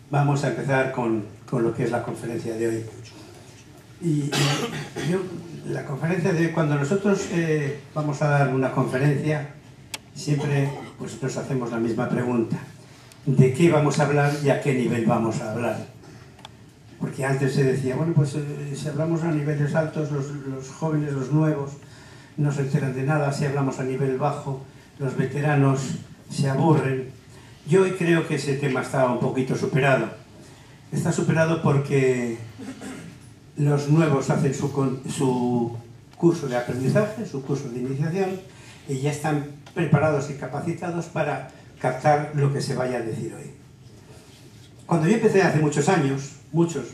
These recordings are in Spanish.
vamos a empezar con lo que es la conferencia de hoy. La conferencia de hoy, cuando nosotros vamos a dar una conferencia, siempre pues, nos hacemos la misma pregunta. ¿De qué vamos a hablar y a qué nivel vamos a hablar? Porque antes se decía, bueno, pues si hablamos a niveles altos, los jóvenes, los nuevos, no se enteran de nada. Si hablamos a nivel bajo, los veteranos se aburren. Yo hoy creo que ese tema está un poquito superado. Está superado porque los nuevos hacen su curso de aprendizaje, su curso de iniciación, y ya están preparados y capacitados para captar lo que se vaya a decir hoy. Cuando yo empecé hace muchos años, muchos,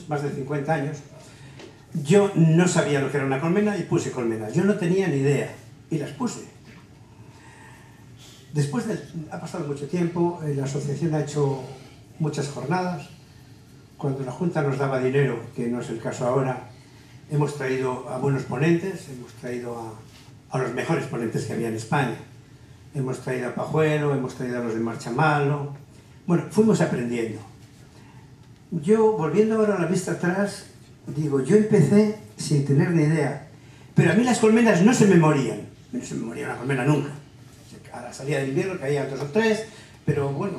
más de 50 años, yo no sabía lo que era una colmena y puse colmenas. Yo no tenía ni idea y las puse. Después ha pasado mucho tiempo, la asociación ha hecho muchas jornadas. Cuando la Junta nos daba dinero, que no es el caso ahora, hemos traído a buenos ponentes, hemos traído a los mejores ponentes que había en España. Hemos traído a Pajuelo, hemos traído a los de Marchamalo. Bueno, fuimos aprendiendo. Yo, volviendo ahora a la vista atrás, digo, yo empecé sin tener ni idea. Pero a mí las colmenas no se me morían. No se me moría una colmena nunca. A la salida del invierno caían 2 o 3, pero bueno,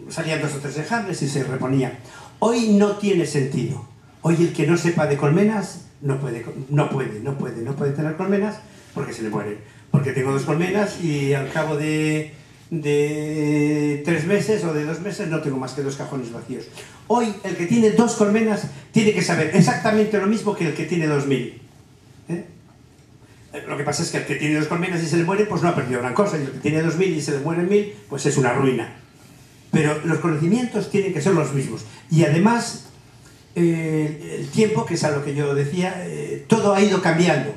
salían 2 o 3 enjambres y se reponía. Hoy no tiene sentido. Hoy el que no sepa de colmenas no puede tener colmenas porque se le mueren. Porque tengo 2 colmenas y al cabo de 3 meses o de 2 meses no tengo más que 2 cajones vacíos. Hoy el que tiene 2 colmenas tiene que saber exactamente lo mismo que el que tiene 2000. Lo que pasa es que el que tiene 2 colmenas y se le muere, pues no ha perdido gran cosa. Y el que tiene 2000 y se le mueren 1000, pues es una ruina. Pero los conocimientos tienen que ser los mismos. Y además, el tiempo, que es a lo que yo decía, todo ha ido cambiando.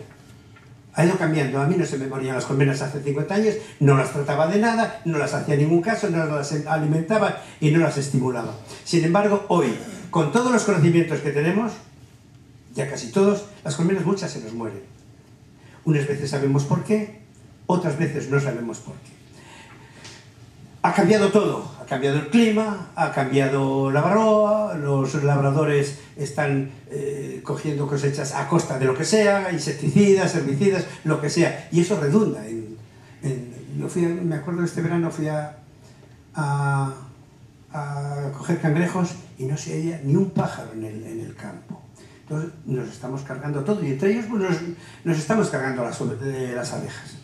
Ha ido cambiando. A mí no se me morían las colmenas hace 50 años, no las trataba de nada, no las hacía ningún caso, no las alimentaba y no las estimulaba. Sin embargo, hoy, con todos los conocimientos que tenemos, ya casi todos, las colmenas muchas se nos mueren. Unas veces sabemos por qué, otras veces no sabemos por qué. Ha cambiado todo, ha cambiado el clima, ha cambiado la varroa, los labradores están cogiendo cosechas a costa de lo que sea, insecticidas, herbicidas, lo que sea, y eso redunda yo me acuerdo este verano fui a coger cangrejos y no se oía ni un pájaro en el campo. Entonces nos estamos cargando todo y entre ellos pues, nos estamos cargando las abejas.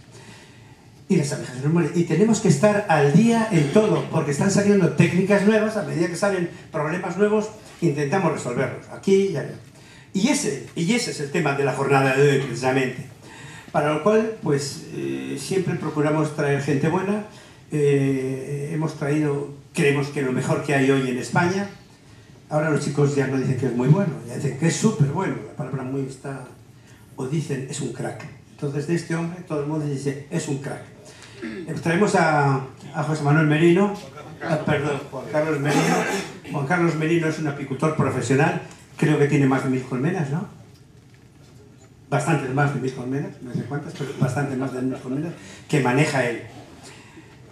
Y las abejas se nos mueren. Y tenemos que estar al día en todo, porque están saliendo técnicas nuevas, a medida que salen problemas nuevos, intentamos resolverlos, aquí y allá. Y ese es el tema de la jornada de hoy, precisamente. Para lo cual, pues, siempre procuramos traer gente buena. Hemos traído, creemos que lo mejor que hay hoy en España. Ahora los chicos ya no dicen que es muy bueno, ya dicen que es súper bueno. La palabra muy está, o dicen, es un crack. Entonces, de este hombre, todo el mundo dice, es un crack. Traemos a José Manuel Merino, Juan Carlos Merino. Juan Carlos Merino es un apicultor profesional, creo que tiene más de 1000 colmenas, ¿no? Bastantes más de 1000 colmenas, no sé cuántas, pero bastante más de 1000 colmenas, que maneja él.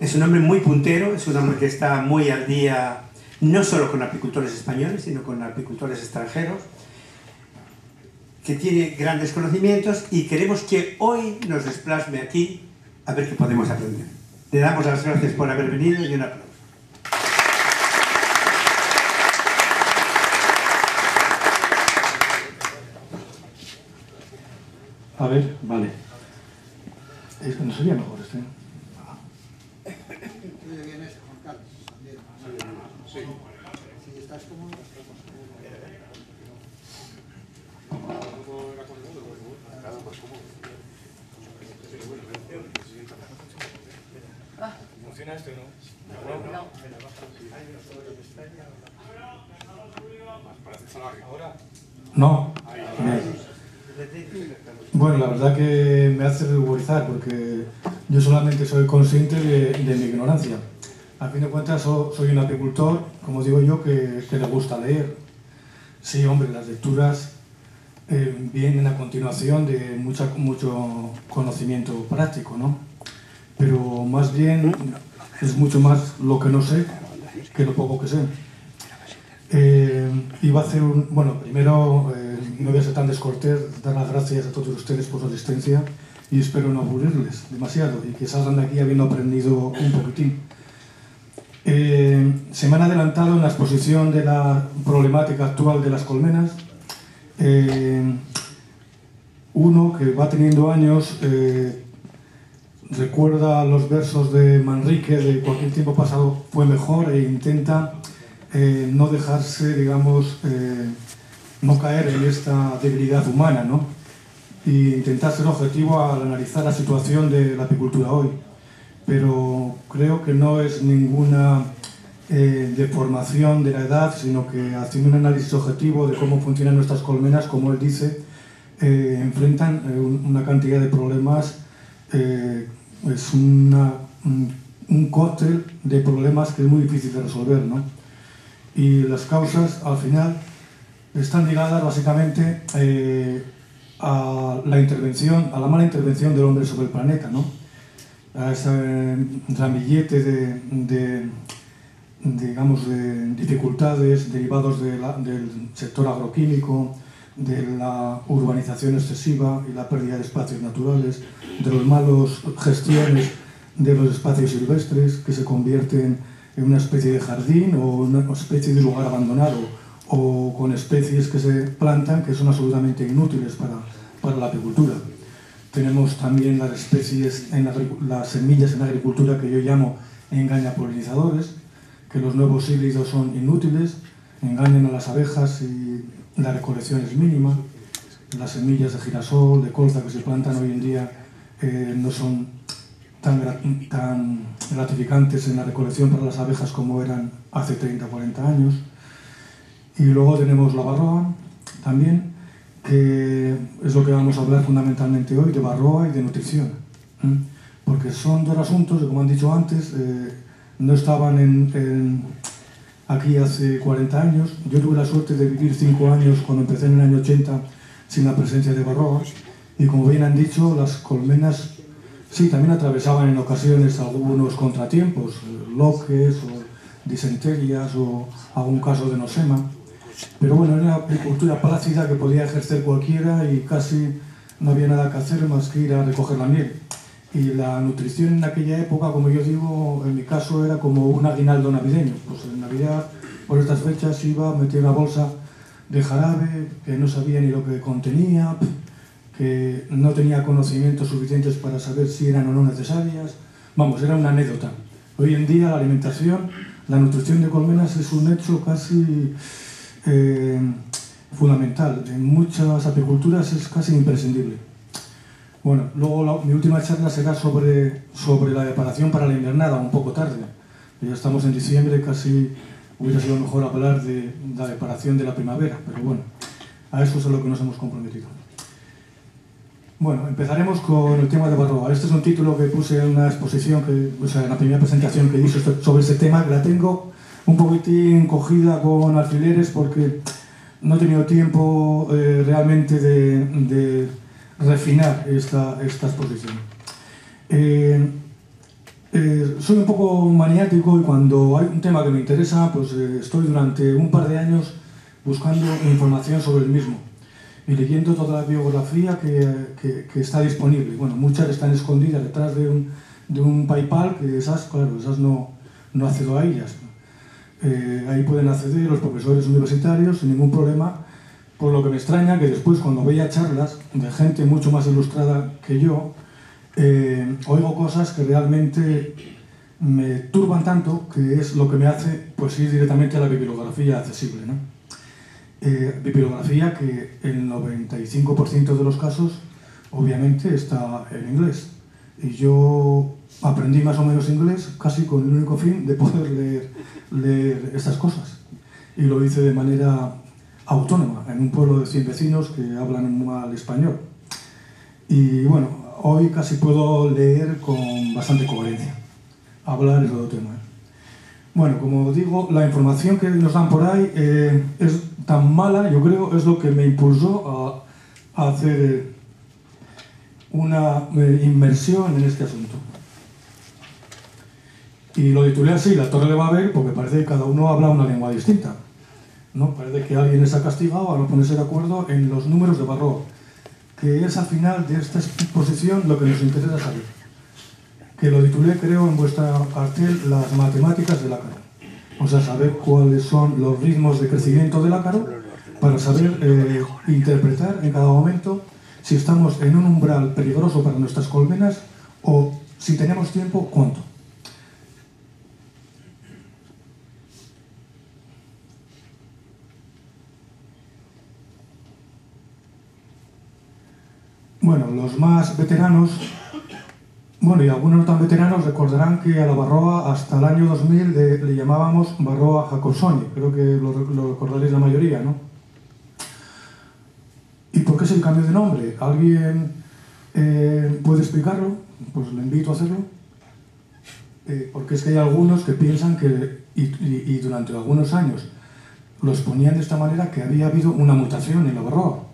Es un hombre muy puntero, es un hombre que está muy al día, no solo con apicultores españoles, sino con apicultores extranjeros, que tiene grandes conocimientos y queremos que hoy nos desplasme aquí a ver qué podemos aprender. Le damos las gracias por haber venido y un aplauso. A ver, vale. ¿No sería mejor este? Bien ese, Juan Carlos. Sí. Si estás cómodo, estás más ¿Funciona esto no? No. Bueno, la verdad que me hace ruborizar porque yo solamente soy consciente de mi ignorancia. A fin de cuentas soy un apicultor, como digo yo, que le gusta leer. Sí, hombre, las lecturas vienen a continuación de mucho conocimiento práctico, ¿no? Pero más bien es mucho más lo que no sé que lo poco que sé. Iba a hacer bueno, primero, no voy a ser tan descortés, dar las gracias a todos ustedes por su asistencia y espero no aburrirles demasiado y que salgan de aquí habiendo aprendido un poquitín. Se me han adelantado en la exposición de la problemática actual de las colmenas. Uno que va teniendo años recuerda los versos de Manrique de cualquier tiempo pasado fue mejor e intenta no dejarse, digamos, no caer en esta debilidad humana, ¿no? Y intentar ser objetivo al analizar la situación de la apicultura hoy. Pero creo que no es ninguna deformación de la edad, sino que haciendo un análisis objetivo de cómo funcionan nuestras colmenas, como él dice, enfrentan una cantidad de problemas, es un cóctel de problemas que es muy difícil de resolver, ¿no? Y las causas, al final, están ligadas básicamente a la intervención, a la mala intervención del hombre sobre el planeta, ¿no? A ese ramillete digamos, de dificultades derivados del sector agroquímico, de la urbanización excesiva y la pérdida de espacios naturales, de las malas gestiones de los espacios silvestres que se convierten en una especie de jardín o una especie de lugar abandonado, o con especies que se plantan que son absolutamente inútiles para la apicultura. Tenemos también las especies, las semillas en la agricultura que yo llamo engañapolinizadores, que los nuevos híbridos son inútiles, engañan a las abejas y la recolección es mínima. Las semillas de girasol, de colza que se plantan hoy en día no son tan gratificantes en la recolección para las abejas como eran hace 30 o 40 años. Y luego tenemos la varroa también, que es lo que vamos a hablar fundamentalmente hoy, de varroa y de nutrición. Porque son dos asuntos que, como han dicho antes, no estaban aquí hace 40 años. Yo tuve la suerte de vivir 5 años cuando empecé en el año 80 sin la presencia de varroa. Y como bien han dicho, las colmenas sí, también atravesaban en ocasiones algunos contratiempos, loques o disenterias o algún caso de nosema. Pero bueno, era una apicultura plácida que podía ejercer cualquiera y casi no había nada que hacer más que ir a recoger la miel. Y la nutrición en aquella época, como yo digo, en mi caso era como un aguinaldo navideño. Pues en Navidad, por estas fechas, iba a meter una bolsa de jarabe que no sabía ni lo que contenía, que no tenía conocimientos suficientes para saber si eran o no necesarias. Vamos, era una anécdota. Hoy en día la alimentación, la nutrición de colmenas es un hecho casi fundamental. En muchas apiculturas es casi imprescindible. Bueno, luego mi última charla será sobre la preparación para la invernada, un poco tarde. Ya estamos en diciembre, casi hubiera sido mejor hablar de la preparación de la primavera, pero bueno, a eso es a lo que nos hemos comprometido. Bueno, empezaremos con el tema de varroa. Este es un título que puse en una exposición, en la primera presentación que hice sobre este tema, que la tengo un poquitín cogida con alfileres porque no he tenido tiempo realmente de refinar esta exposición. Soy un poco maniático y cuando hay un tema que me interesa, pues estoy durante un par de años buscando información sobre el mismo y leyendo toda la biografía que está disponible. Bueno, muchas están escondidas detrás de un PayPal, que esas no accedo a ellas. Ahí pueden acceder los profesores universitarios sin ningún problema, por lo que me extraña que después, cuando veía charlas de gente mucho más ilustrada que yo, oigo cosas que realmente me turban tanto, que es lo que me hace pues ir directamente a la bibliografía accesible, ¿no? Bibliografía que el 95% de los casos obviamente está en inglés, y yo aprendí más o menos inglés casi con el único fin de poder leer estas cosas, y lo hice de manera autónoma en un pueblo de 100 vecinos que hablan mal español. Y bueno, hoy casi puedo leer con bastante coherencia. Hablar es otro tema. Bueno, como digo, la información que nos dan por ahí es tan mala, yo creo, es lo que me impulsó a hacer una inmersión en este asunto. Y lo titulé así, La Torre de Babel, porque parece que cada uno habla una lengua distinta, ¿no? Parece que alguien está castigado a no ponerse de acuerdo en los números de Barroa, que es al final de esta exposición lo que nos interesa saber. Que lo titulé, creo, en vuestra cartel, Las matemáticas del ácaro. O sea, saber cuáles son los ritmos de crecimiento del ácaro para saber interpretar en cada momento si estamos en un umbral peligroso para nuestras colmenas o, si tenemos tiempo, cuánto. Bueno, los más veteranos, bueno, y algunos no tan veteranos, recordarán que a la Barroa hasta el año 2000 le llamábamos Barroa Jacobsoni. Creo que lo recordaréis la mayoría, ¿no? ¿Y por qué es el cambio de nombre? ¿Alguien puede explicarlo? Pues le invito a hacerlo. Porque es que hay algunos que piensan que, y durante algunos años los ponían de esta manera, que había habido una mutación en la Barroa.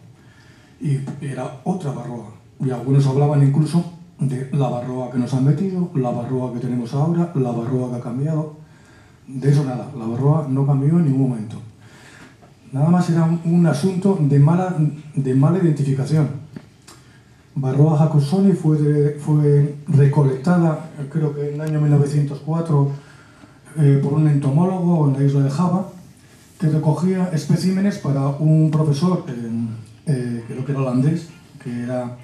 Y era otra Barroa. Y algunos hablaban incluso de la Barroa que nos han metido, la Barroa que tenemos ahora, la Barroa que ha cambiado. De eso nada, la Barroa no cambió en ningún momento. Nada más era un asunto de mala identificación. Barroa Jacobsoni fue recolectada, creo que en el año 1904, por un entomólogo en la isla de Java, que recogía especímenes para un profesor, creo que era holandés, que era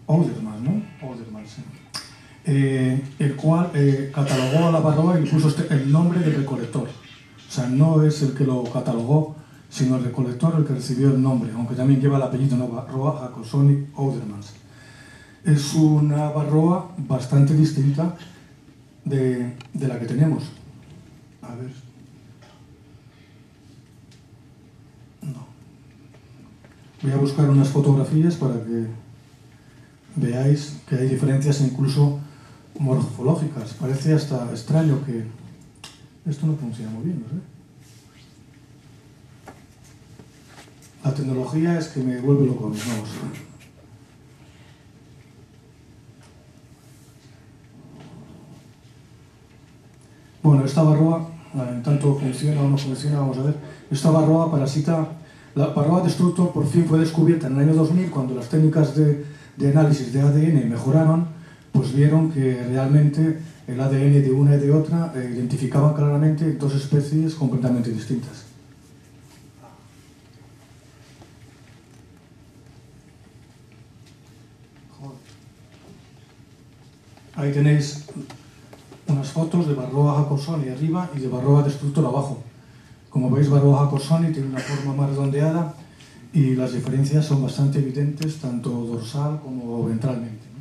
Ouderman, ¿no? Ouderman, sí. El cual catalogó a la Barroa y puso el nombre del recolector. O sea, no es el que lo catalogó, sino el recolector el que recibió el nombre, aunque también lleva el apellido, ¿no? Barroa Jacobsoni Oudermans. Es una Barroa bastante distinta de la que tenemos. A ver. No. Voy a buscar unas fotografías para que veáis que hay diferencias incluso morfológicas. Parece hasta extraño que esto no funciona muy bien, ¿no sé? La tecnología es que me vuelve loco, vamos. Bueno, esta Barroa, en tanto funciona o no funciona, vamos a ver. Esta Barroa parasita, la Barroa Destructor por fin fue descubierta en el año 2000, cuando las técnicas de análisis de ADN mejoraron, pues vieron que realmente el ADN de una y de otra identificaban claramente dos especies completamente distintas. Ahí tenéis unas fotos de Barroa Jacobsoni arriba y de Barroa Destructor abajo. Como veis, Barroa Jacobsoni tiene una forma más redondeada y las diferencias son bastante evidentes, tanto dorsal como ventralmente, ¿no?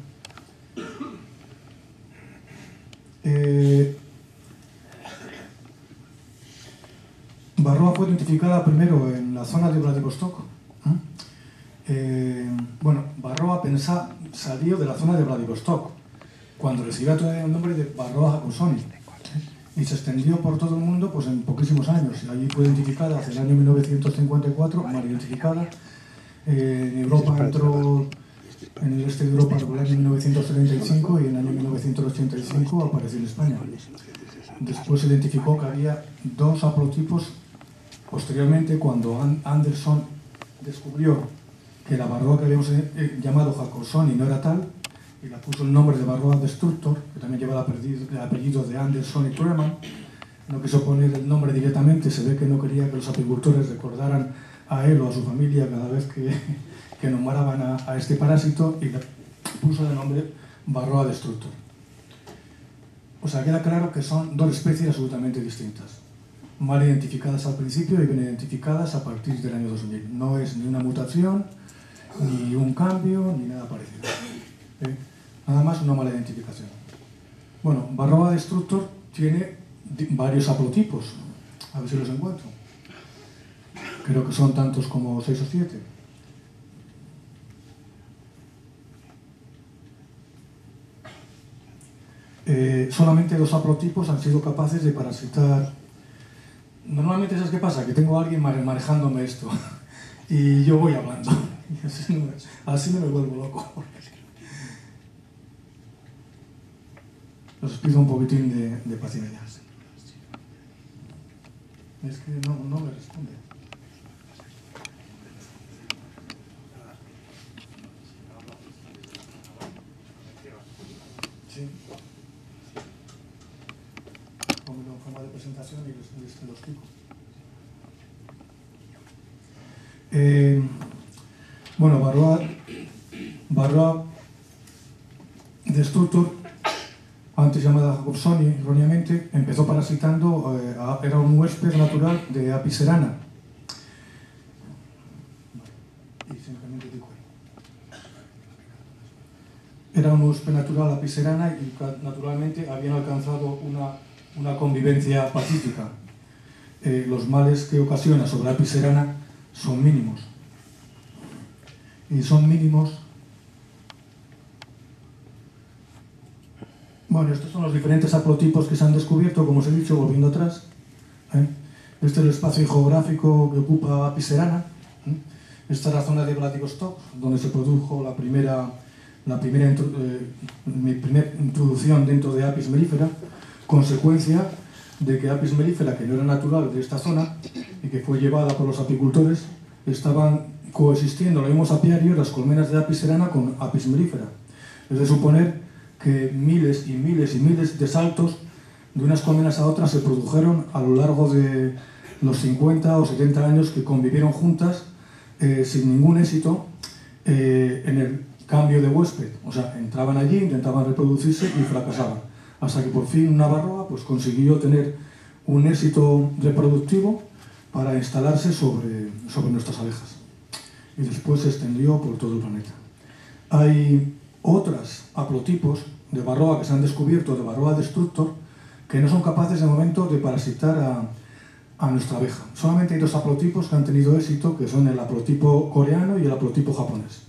Barroa fue identificada primero en la zona de Vladivostok. Bueno, Barroa salió de la zona de Vladivostok cuando recibió todavía el nombre de Barroa Jacobsoni, y se extendió por todo el mundo pues en poquísimos años. Allí fue identificada hacia el año 1954, mal identificada. En Europa entró, en el este de Europa, en el año 1935, y en el año 1985 apareció en España. Después se identificó que había dos haplotipos. Posteriormente, cuando Anderson descubrió que la Barroa que habíamos llamado Jacobsoni no era tal, y le puso el nombre de Barroa Destructor, que también lleva el apellido de Anderson y Truman, no quiso poner el nombre directamente. Se ve que no quería que los apicultores recordaran a él o a su familia cada vez que nombraban a este parásito, y le puso el nombre Barroa Destructor. O sea, queda claro que son dos especies absolutamente distintas, mal identificadas al principio y bien identificadas a partir del año 2000. No es ni una mutación, ni un cambio, ni nada parecido. Nada más una mala identificación. Bueno, Barroa Destructor tiene varios haplotipos. A ver si los encuentro. Creo que son tantos como 6 o 7. Solamente 2 haplotipos han sido capaces de parasitar. Normalmente, ¿sabes qué pasa? Que tengo a alguien manejándome esto y yo voy hablando. Y así no me vuelvo loco. os pido un poquitín de paciencia. Es que no me responde. Sí. Pónmelo en forma de presentación y les lo explico. Bueno, Varroa Destructor, antes llamada Jacobsoni, erróneamente, empezó parasitando, era un huésped natural de Apis cerana. Era un huésped natural Apis cerana y naturalmente habían alcanzado una convivencia pacífica. Los males que ocasiona sobre Apis cerana son mínimos. Y son mínimos. Bueno, estos son los diferentes haplotipos que se han descubierto, como os he dicho, volviendo atrás. Este es el espacio geográfico que ocupa Apis cerana. Esta es la zona de Vladivostok, donde se produjo mi primera introducción dentro de Apis mellifera, consecuencia de que Apis mellifera, que no era natural de esta zona y que fue llevada por los apicultores, estaban coexistiendo los mismos apiarios, las colmenas de Apis cerana con Apis mellifera. Es de suponer que miles y miles y miles de saltos de unas colmenas a otras se produjeron a lo largo de los 50 o 70 años que convivieron juntas sin ningún éxito en el cambio de huésped. O sea, entraban allí, intentaban reproducirse y fracasaban. Hasta que por fin una varroa pues, consiguió tener un éxito reproductivo para instalarse sobre nuestras abejas. Y después se extendió por todo el planeta. Hay otros haplotipos de varroa que se han descubierto, de Varroa Destructor, que no son capaces de momento de parasitar a nuestra abeja. Solamente hay dos haplotipos que han tenido éxito, que son el haplotipo coreano y el haplotipo japonés.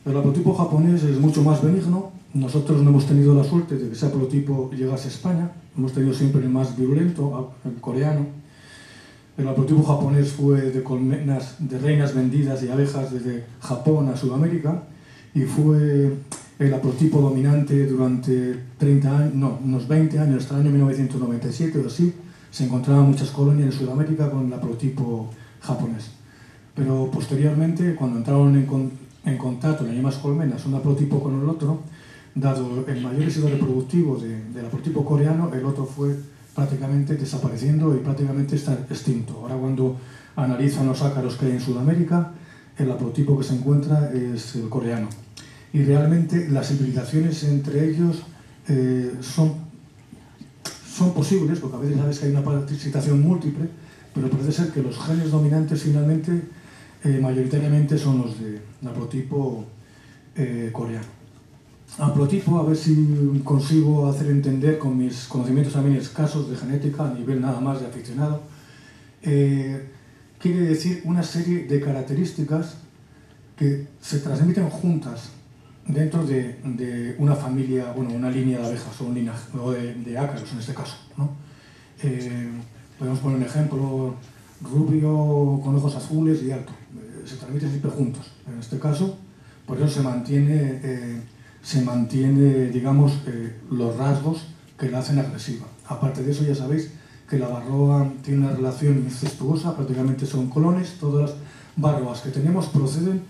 El haplotipo japonés es mucho más benigno. Nosotros no hemos tenido la suerte de que ese haplotipo llegase a España. Hemos tenido siempre el más virulento, el coreano. El haplotipo japonés fue de colmenas de reinas vendidas y abejas desde Japón a Sudamérica y fue el haplotipo dominante durante 30 años, no, unos 20 años, hasta el año 1997 o así. Se encontraban muchas colonias en Sudamérica con el haplotipo japonés. Pero posteriormente, cuando entraron en contacto las mismas colmenas, un haplotipo con el otro, dado el mayor éxito reproductivo del haplotipo coreano, el otro fue prácticamente desapareciendo y prácticamente está extinto. Ahora cuando analizan los ácaros que hay en Sudamérica, el haplotipo que se encuentra es el coreano. Y realmente las hibridaciones entre ellos son posibles, porque a veces sabes que hay una parasitación múltiple, pero parece ser que los genes dominantes finalmente mayoritariamente son los del haplotipo coreano. Haplotipo, a ver si consigo hacer entender con mis conocimientos también escasos de genética a nivel nada más de aficionado, quiere decir una serie de características que se transmiten juntas dentro de una familia, bueno, una línea de abejas o un linaje, o de ácaros en este caso, ¿no? Podemos poner un ejemplo: rubio con ojos azules y alto, se transmiten siempre juntos. En este caso, por eso se mantiene, digamos, los rasgos que la hacen agresiva. Aparte de eso, ya sabéis que la varroa tiene una relación incestuosa, prácticamente son clones. Todas las varroas que tenemos proceden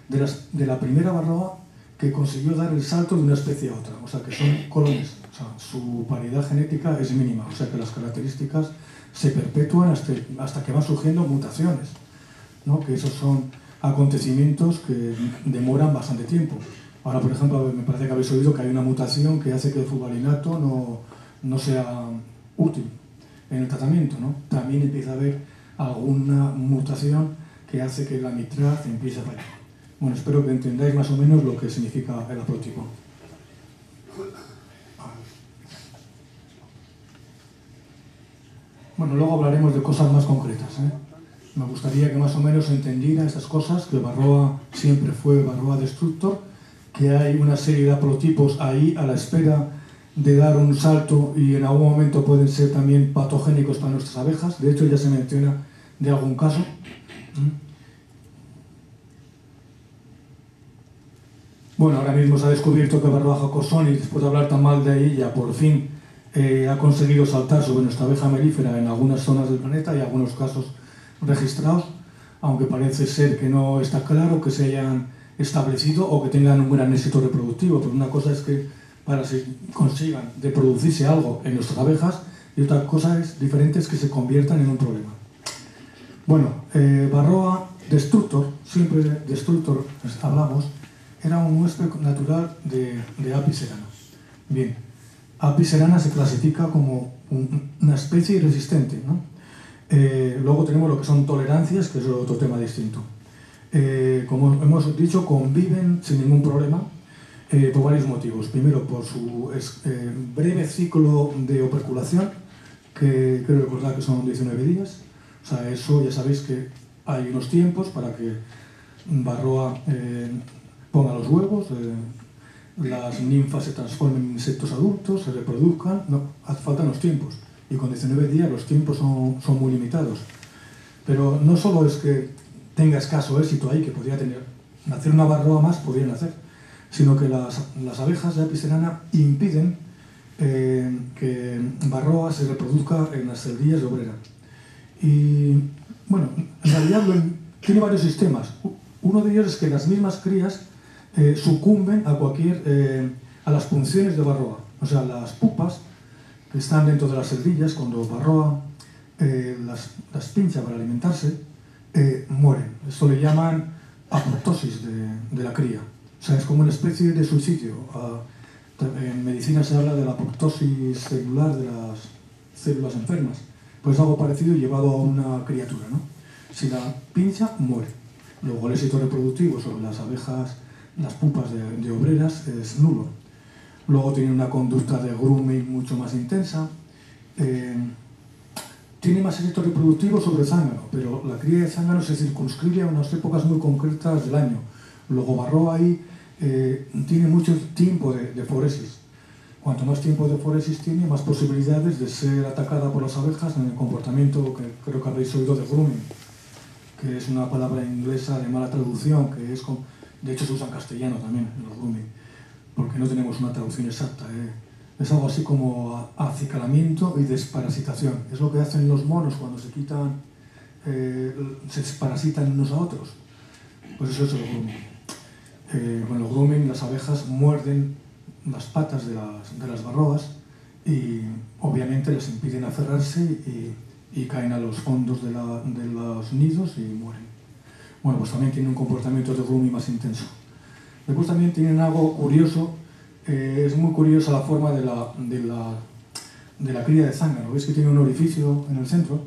de la primera varroa que consiguió dar el salto de una especie a otra, o sea que son clones, o sea, su variedad genética es mínima, o sea que las características se perpetúan hasta que van surgiendo mutaciones, ¿no? Que esos son acontecimientos que demoran bastante tiempo. Ahora, por ejemplo, me parece que habéis oído que hay una mutación que hace que el fluvalinato no sea útil en el tratamiento, ¿no? También empieza a haber alguna mutación que hace que la nitraz empiece a fallar. Bueno, espero que entendáis más o menos lo que significa el haplotipo. Bueno, luego hablaremos de cosas más concretas, ¿eh? Me gustaría que más o menos entendiera estas cosas, que Varroa siempre fue Varroa Destructor, que hay una serie de haplotipos ahí a la espera de dar un salto y en algún momento pueden ser también patogénicos para nuestras abejas. De hecho, ya se menciona de algún caso. Bueno, ahora mismo se ha descubierto que Varroa jacobsoni, después de hablar tan mal de ella, por fin ha conseguido saltar sobre nuestra abeja melífera en algunas zonas del planeta y algunos casos registrados, aunque parece ser que no está claro que se hayan establecido o que tengan un gran éxito reproductivo. Pero una cosa es que para que consigan de producirse algo en nuestras abejas y otra cosa diferente es que se conviertan en un problema. Bueno, Varroa destructor, siempre destructor hablamos, era un huésped natural de Apis cerana. Bien, Apis cerana se clasifica como una especie resistente, ¿no? Luego tenemos lo que son tolerancias, que es otro tema distinto. Como hemos dicho, conviven sin ningún problema por varios motivos. Primero, por su breve ciclo de operculación, que creo recordar que son 19 días. O sea, eso ya sabéis que hay unos tiempos para que Varroa ponga los huevos, las ninfas se transformen en insectos adultos, se reproduzcan. No, hace falta los tiempos. Y con 19 días los tiempos son muy limitados. Pero no solo es que tenga escaso éxito ahí, que podría nacer una Varroa más, podrían nacer, sino que las abejas de Apis cerana impiden que Varroa se reproduzca en las celdillas de obrera. Y bueno, en realidad tiene varios sistemas. Uno de ellos es que las mismas crías sucumben a las punciones de Varroa. O sea, las pupas que están dentro de las celdillas, cuando Varroa las pincha para alimentarse, mueren. Esto le llaman apoptosis de la cría. O sea, es como una especie de suicidio. En medicina se habla de la apoptosis celular de las células enfermas. Pues algo parecido llevado a una criatura, ¿no? Si la pincha, muere. Luego el éxito reproductivo sobre las abejas, las pupas de obreras, es nulo. Luego tiene una conducta de grooming mucho más intensa. Tiene más éxito reproductivo sobre el zángano, pero la cría de zángano se circunscribe a unas épocas muy concretas del año. Luego Varroa ahí tiene mucho tiempo de foresis. Cuanto más tiempo de foresis tiene, más posibilidades de ser atacada por las abejas en el comportamiento que creo que habéis oído de grooming, que es una palabra inglesa de mala traducción, que es de hecho se usa en castellano también, en los grooming, porque no tenemos una traducción exacta. Es algo así como acicalamiento y desparasitación. Es lo que hacen los monos cuando se parasitan unos a otros. Pues eso es el grooming. Con el grooming las abejas muerden las patas de las Varroas y obviamente les impiden aferrarse y caen a los fondos de los nidos y mueren. Bueno, pues también tienen un comportamiento de grooming más intenso. Después también tienen algo curioso, es muy curiosa la forma de la cría de zángano. ¿Veis que tiene un orificio en el centro?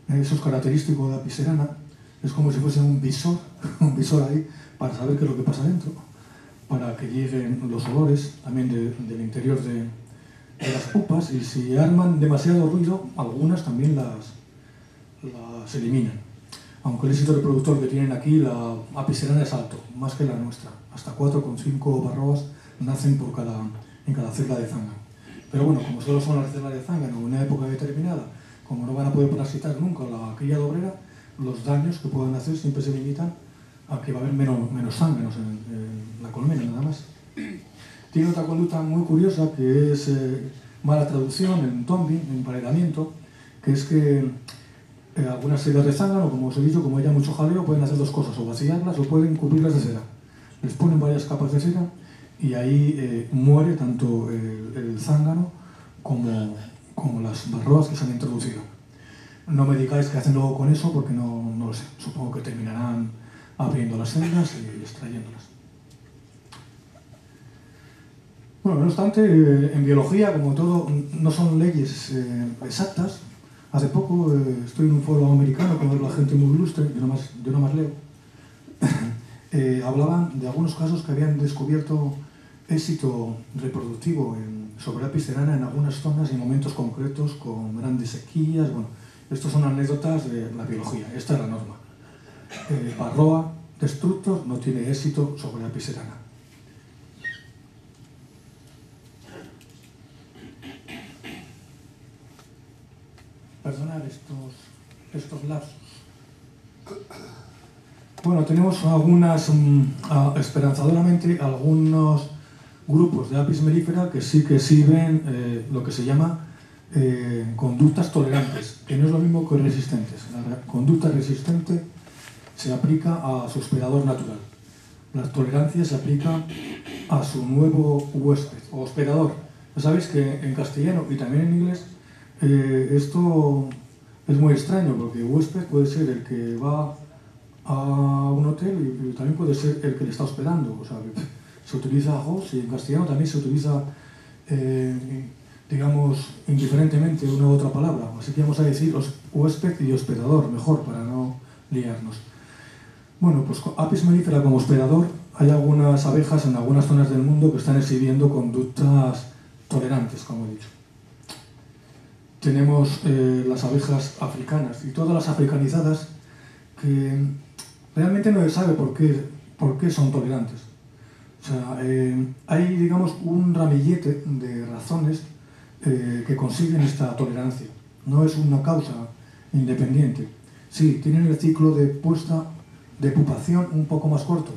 Eso es característico de Apis cerana. Es como si fuese un visor ahí para saber qué es lo que pasa dentro, para que lleguen los olores también del interior de las pupas, y si arman demasiado ruido, algunas también las eliminan. Aunque el éxito reproductor que tienen aquí, la Apis cerana, es alto, más que la nuestra. Hasta 4,5 Varroas nacen en cada celda de zángano. Pero bueno, como solo son las celdas de zángano en una época determinada, como no van a poder parasitar nunca la cría de obrera, los daños que puedan hacer siempre se limitan a que va a haber menos zánganos en la colmena, nada más. Tiene otra conducta muy curiosa, que es mala traducción, en tombing, en emparedamiento, que es que algunas celdas de zángano, como os he dicho, como haya mucho jaleo, pueden hacer dos cosas: o vaciarlas o pueden cubrirlas de cera. Les ponen varias capas de cera y ahí muere tanto el zángano como las Varroas que se han introducido. No me digáis qué hacen luego con eso, porque no lo sé. Supongo que terminarán abriendo las celdas y extrayéndolas. Bueno, no obstante, en biología, como todo, no son leyes exactas. Hace poco estoy en un foro americano con la gente muy ilustre, yo nomás leo. Hablaban de algunos casos que habían descubierto éxito reproductivo sobre Apis cerana en algunas zonas y momentos concretos con grandes sequías. Bueno, estas son anécdotas de la biología, esta es la norma. Varroa destructor no tiene éxito sobre Apis cerana. Perdonad estos lapsos. Bueno, tenemos esperanzadoramente, algunos grupos de Apis mellifera que sí que sirven lo que se llama conductas tolerantes, que no es lo mismo que resistentes. La conducta resistente se aplica a su hospedador natural. La tolerancia se aplica a su nuevo huésped o hospedador. Ya sabéis que en castellano y también en inglés esto es muy extraño, porque huésped puede ser el que va a un hotel y también puede ser el que le está hospedando. O sea, se utiliza host y en castellano también se utiliza, digamos, indiferentemente una u otra palabra. Así que vamos a decir huésped y hospedador, mejor, para no liarnos. Bueno, pues Apis mellifera como hospedador, hay algunas abejas en algunas zonas del mundo que están exhibiendo conductas tolerantes, como he dicho. Tenemos las abejas africanas y todas las africanizadas que realmente no se sabe por qué son tolerantes. O sea, hay, digamos, un ramillete de razones que consiguen esta tolerancia. No es una causa independiente. Sí, tienen el ciclo de puesta de pupación un poco más corto.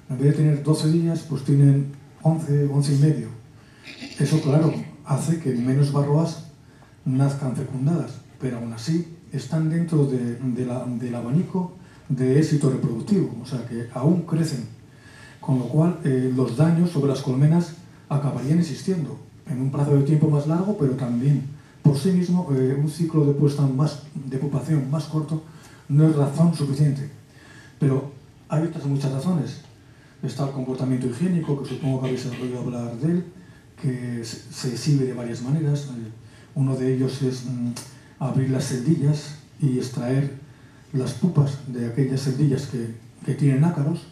En vez de tener 12 días, pues tienen 11, 11 y medio. Eso, claro, hace que menos barroas nazcan fecundadas, pero aún así están dentro del abanico de éxito reproductivo, o sea que aún crecen, con lo cual los daños sobre las colmenas acabarían existiendo en un plazo de tiempo más largo, pero también por sí mismo un ciclo de de pupación más corto no es razón suficiente. Pero hay otras muchas razones. Está el comportamiento higiénico, que supongo que habéis oído hablar de él, que se exhibe de varias maneras. Uno de ellos es abrir las celdillas y extraer las pupas de aquellas celdillas que tienen ácaros.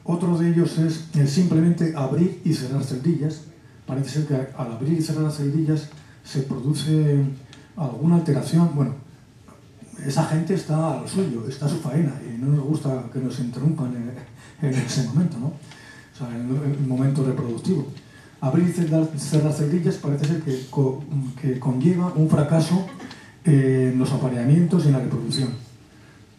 Otro de ellos es simplemente abrir y cerrar celdillas. Parece ser que al abrir y cerrar las celdillas se produce alguna alteración. Bueno, esa gente está a lo suyo, está a su faena y no nos gusta que nos interrumpan en ese momento, ¿no? O sea, en el momento reproductivo. Abrir y cerrar celdillas parece ser que conlleva un fracaso en los apareamientos y en la reproducción.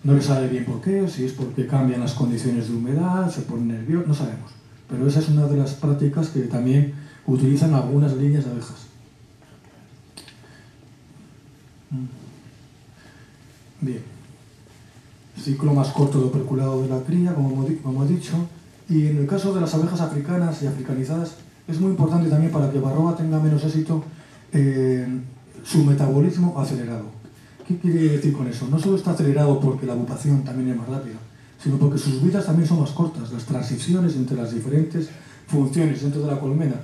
No le sabe bien por qué, si es porque cambian las condiciones de humedad, se ponen nerviosos, no sabemos. Pero esa es una de las prácticas que también utilizan algunas líneas de abejas. Bien. Ciclo más corto de operculado de la cría, como he dicho. Y en el caso de las abejas africanas y africanizadas, es muy importante también para que Varroa tenga menos éxito su metabolismo acelerado. ¿Qué quiere decir con eso? No solo está acelerado porque la pupación también es más rápida, sino porque sus vidas también son más cortas. Las transiciones entre las diferentes funciones dentro de la colmena,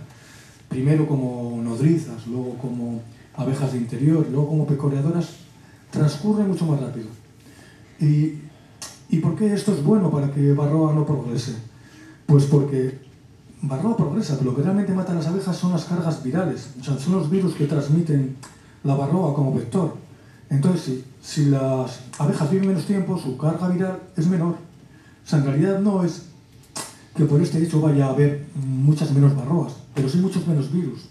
primero como nodrizas, luego como abejas de interior, luego como pecoreadoras, transcurren mucho más rápido. ¿Y por qué esto es bueno para que Varroa no progrese? Pues porque Varroa progresa, pero lo que realmente mata a las abejas son las cargas virales, o sea, son los virus que transmiten la Varroa como vector. Entonces, si las abejas viven menos tiempo, su carga viral es menor. O sea, en realidad no es que por este hecho vaya a haber muchas menos Varroas, pero sí muchos menos virus.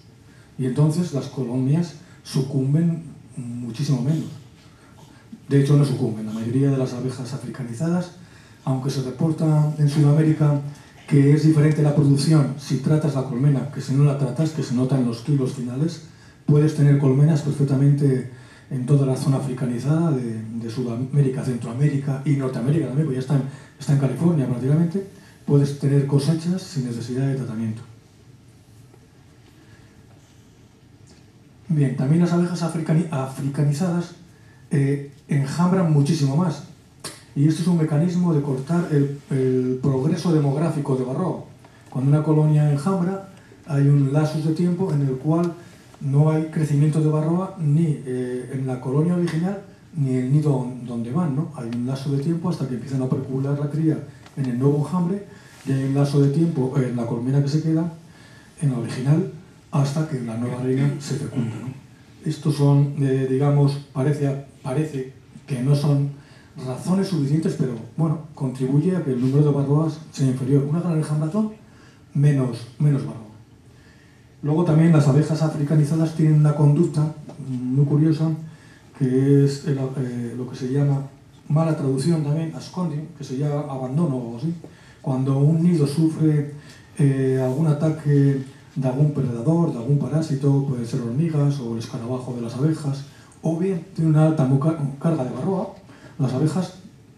Y entonces las colonias sucumben muchísimo menos. De hecho, no sucumben. La mayoría de las abejas africanizadas, aunque se reporta en Sudamérica que es diferente la producción si tratas la colmena que si no la tratas, que se notan los kilos finales, puedes tener colmenas perfectamente en toda la zona africanizada de Sudamérica, Centroamérica y Norteamérica también, pues ya está en California prácticamente, puedes tener cosechas sin necesidad de tratamiento. Bien, también las abejas africanizadas enjambran muchísimo más. Y esto es un mecanismo de cortar el progreso demográfico de Varroa. Cuando una colonia enjambra, hay un lapsus de tiempo en el cual no hay crecimiento de Varroa ni en la colonia original ni en el nido donde van, ¿no? Hay un lapso de tiempo hasta que empiezan a opercular la cría en el nuevo enjambre y hay un lapso de tiempo en la colmena que se queda, en la original, hasta que la nueva reina se fecunda, ¿no? Estos son, digamos, parece que no son razones suficientes, pero bueno, contribuye a que el número de Varroas sea inferior. Una gran enjambrazón, menos Varroa. Luego también las abejas africanizadas tienen una conducta muy curiosa, que es lo que se llama mala traducción también, absconding, que sería abandono o algo así, cuando un nido sufre algún ataque de algún predador, de algún parásito, puede ser hormigas o el escarabajo de las abejas, o bien tiene una alta carga de varroa, las abejas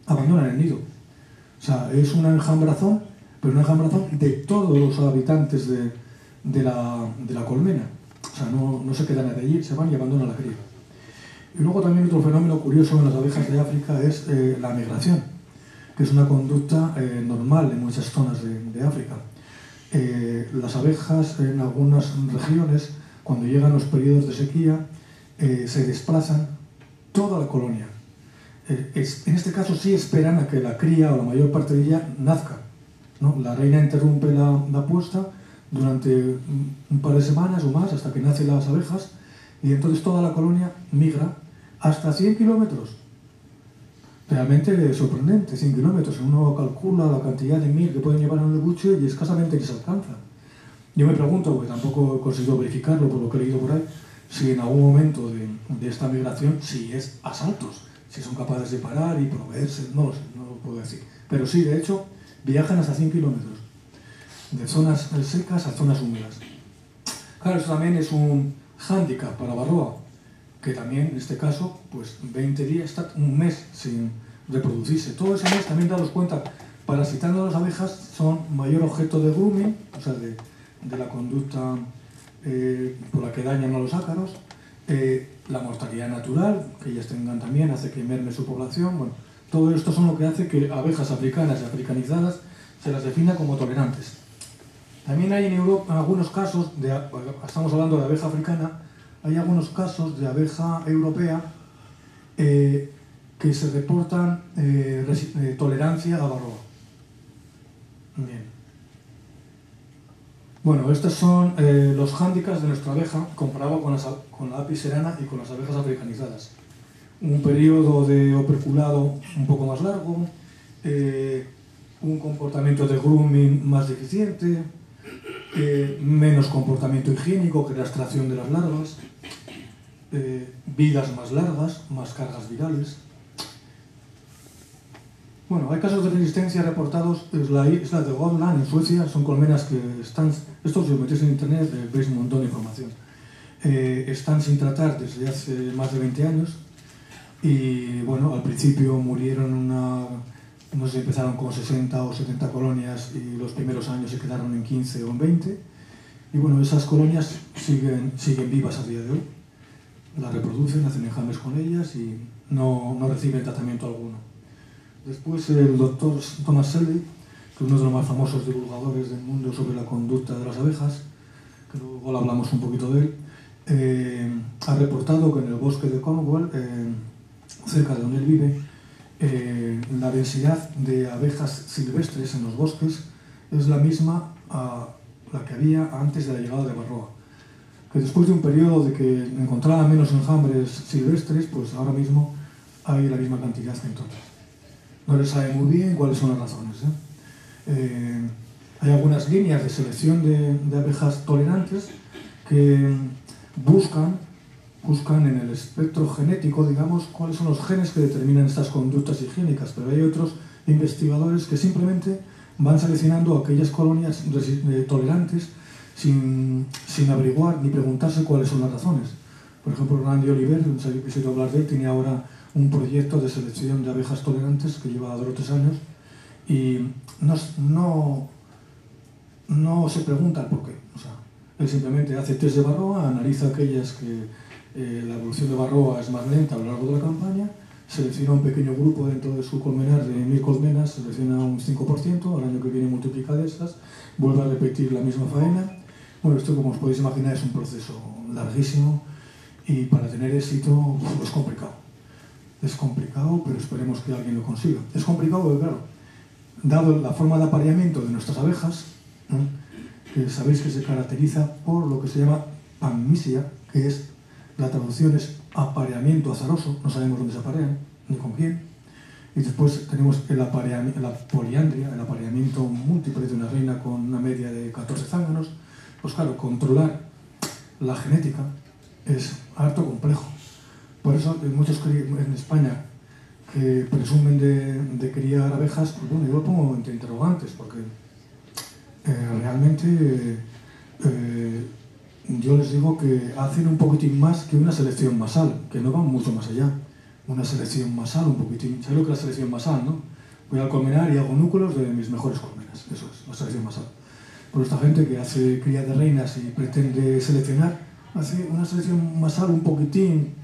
abandonan el nido. O sea, es una enjambrazón, pero una enjambrazón de todos los habitantes de la colmena. O sea, no se quedan allí, se van y abandonan la cría. Y luego también otro fenómeno curioso en las abejas de África es la migración, que es una conducta normal en muchas zonas de África. Las abejas en algunas regiones, cuando llegan los periodos de sequía, se desplazan toda la colonia. En este caso sí esperan a que la cría o la mayor parte de ella nazca, ¿no? La reina interrumpe la puesta durante un par de semanas o más hasta que nacen las abejas y entonces toda la colonia migra hasta 100 kilómetros. Realmente sorprendente, 100 kilómetros. Uno calcula la cantidad de miel que pueden llevar en el buche y escasamente que se alcanza. Yo me pregunto, porque tampoco he conseguido verificarlo por lo que he leído por ahí, si en algún momento de esta migración, si es a saltos, si son capaces de parar y proveerse, no lo sé, no lo puedo decir. Pero sí, de hecho, viajan hasta 100 kilómetros, de zonas secas a zonas húmedas. Claro, eso también es un hándicap para varroa, que también, en este caso, pues 20 días, está un mes sin reproducirse. Todo ese mes también daros cuenta, parasitando a las abejas son mayor objeto de grooming, o sea, de la conducta por la que dañan a los ácaros, la mortalidad natural, que ellas tengan también, hace que merme su población. Bueno, todo esto son lo que hace que abejas africanas y africanizadas se las defina como tolerantes. También hay en Europa algunos casos, estamos hablando de abeja africana, hay algunos casos de abeja europea que se reportan tolerancia a varroa. Bien. Bueno, estos son los hándicaps de nuestra abeja comparado con la Apis cerana y con las abejas africanizadas. Un periodo de operculado un poco más largo, un comportamiento de grooming más deficiente, menos comportamiento higiénico que la extracción de las larvas, vidas más largas, más cargas virales. Bueno, hay casos de resistencia reportados en la isla de Gotland, en Suecia. Son colmenas que están, esto si os metéis en internet veis un montón de información, están sin tratar desde hace más de 20 años y bueno, al principio murieron no sé, empezaron con 60 o 70 colonias y los primeros años se quedaron en 15 o en 20 y bueno, esas colonias siguen vivas a día de hoy, las reproducen, hacen enjambres con ellas y no reciben tratamiento alguno. Después el doctor Thomas Selby, que es uno de los más famosos divulgadores del mundo sobre la conducta de las abejas, que luego hablamos un poquito de él, ha reportado que en el bosque de Cornwall, cerca de donde él vive, la densidad de abejas silvestres en los bosques es la misma a la que había antes de la llegada de varroa. Que después de un periodo de que encontraba menos enjambres silvestres, pues ahora mismo hay la misma cantidad que entonces. No le sabe muy bien cuáles son las razones. Hay algunas líneas de selección de abejas tolerantes que buscan en el espectro genético, digamos, cuáles son los genes que determinan estas conductas higiénicas, pero hay otros investigadores que simplemente van seleccionando aquellas colonias tolerantes sin averiguar ni preguntarse cuáles son las razones. Por ejemplo, Randy Oliver, no sé si quisiera hablar de él, tiene ahora un proyecto de selección de abejas tolerantes que lleva 2 o 3 años y no se pregunta el por qué. O sea, él simplemente hace test de varroa, analiza aquellas que la evolución de varroa es más lenta a lo largo de la campaña, selecciona un pequeño grupo dentro de su colmenar de 1000 colmenas, selecciona un 5%, al año que viene multiplica de estas, vuelve a repetir la misma faena. Bueno, esto, como os podéis imaginar, es un proceso larguísimo y para tener éxito es complicado. Es complicado, pero esperemos que alguien lo consiga. Es complicado porque, claro, dado la forma de apareamiento de nuestras abejas, que sabéis que se caracteriza por lo que se llama panmisia, que es, la traducción es apareamiento azaroso, no sabemos dónde se aparean, ni con quién. Y después tenemos la poliandria, el apareamiento múltiple de una reina con una media de 14 zánganos. Pues claro, controlar la genética es harto complejo. Por eso muchos en España que presumen de criar abejas, pues bueno, yo lo pongo entre interrogantes, porque realmente yo les digo que hacen un poquitín más que una selección masal, que no van mucho más allá. Una selección masal, un poquitín. ¿Sabes lo que es la selección masal, no? Voy al colmenar y hago núcleos de mis mejores colmenas. Eso es, la selección masal. Pero esta gente que hace cría de reinas y pretende seleccionar, hace una selección masal un poquitín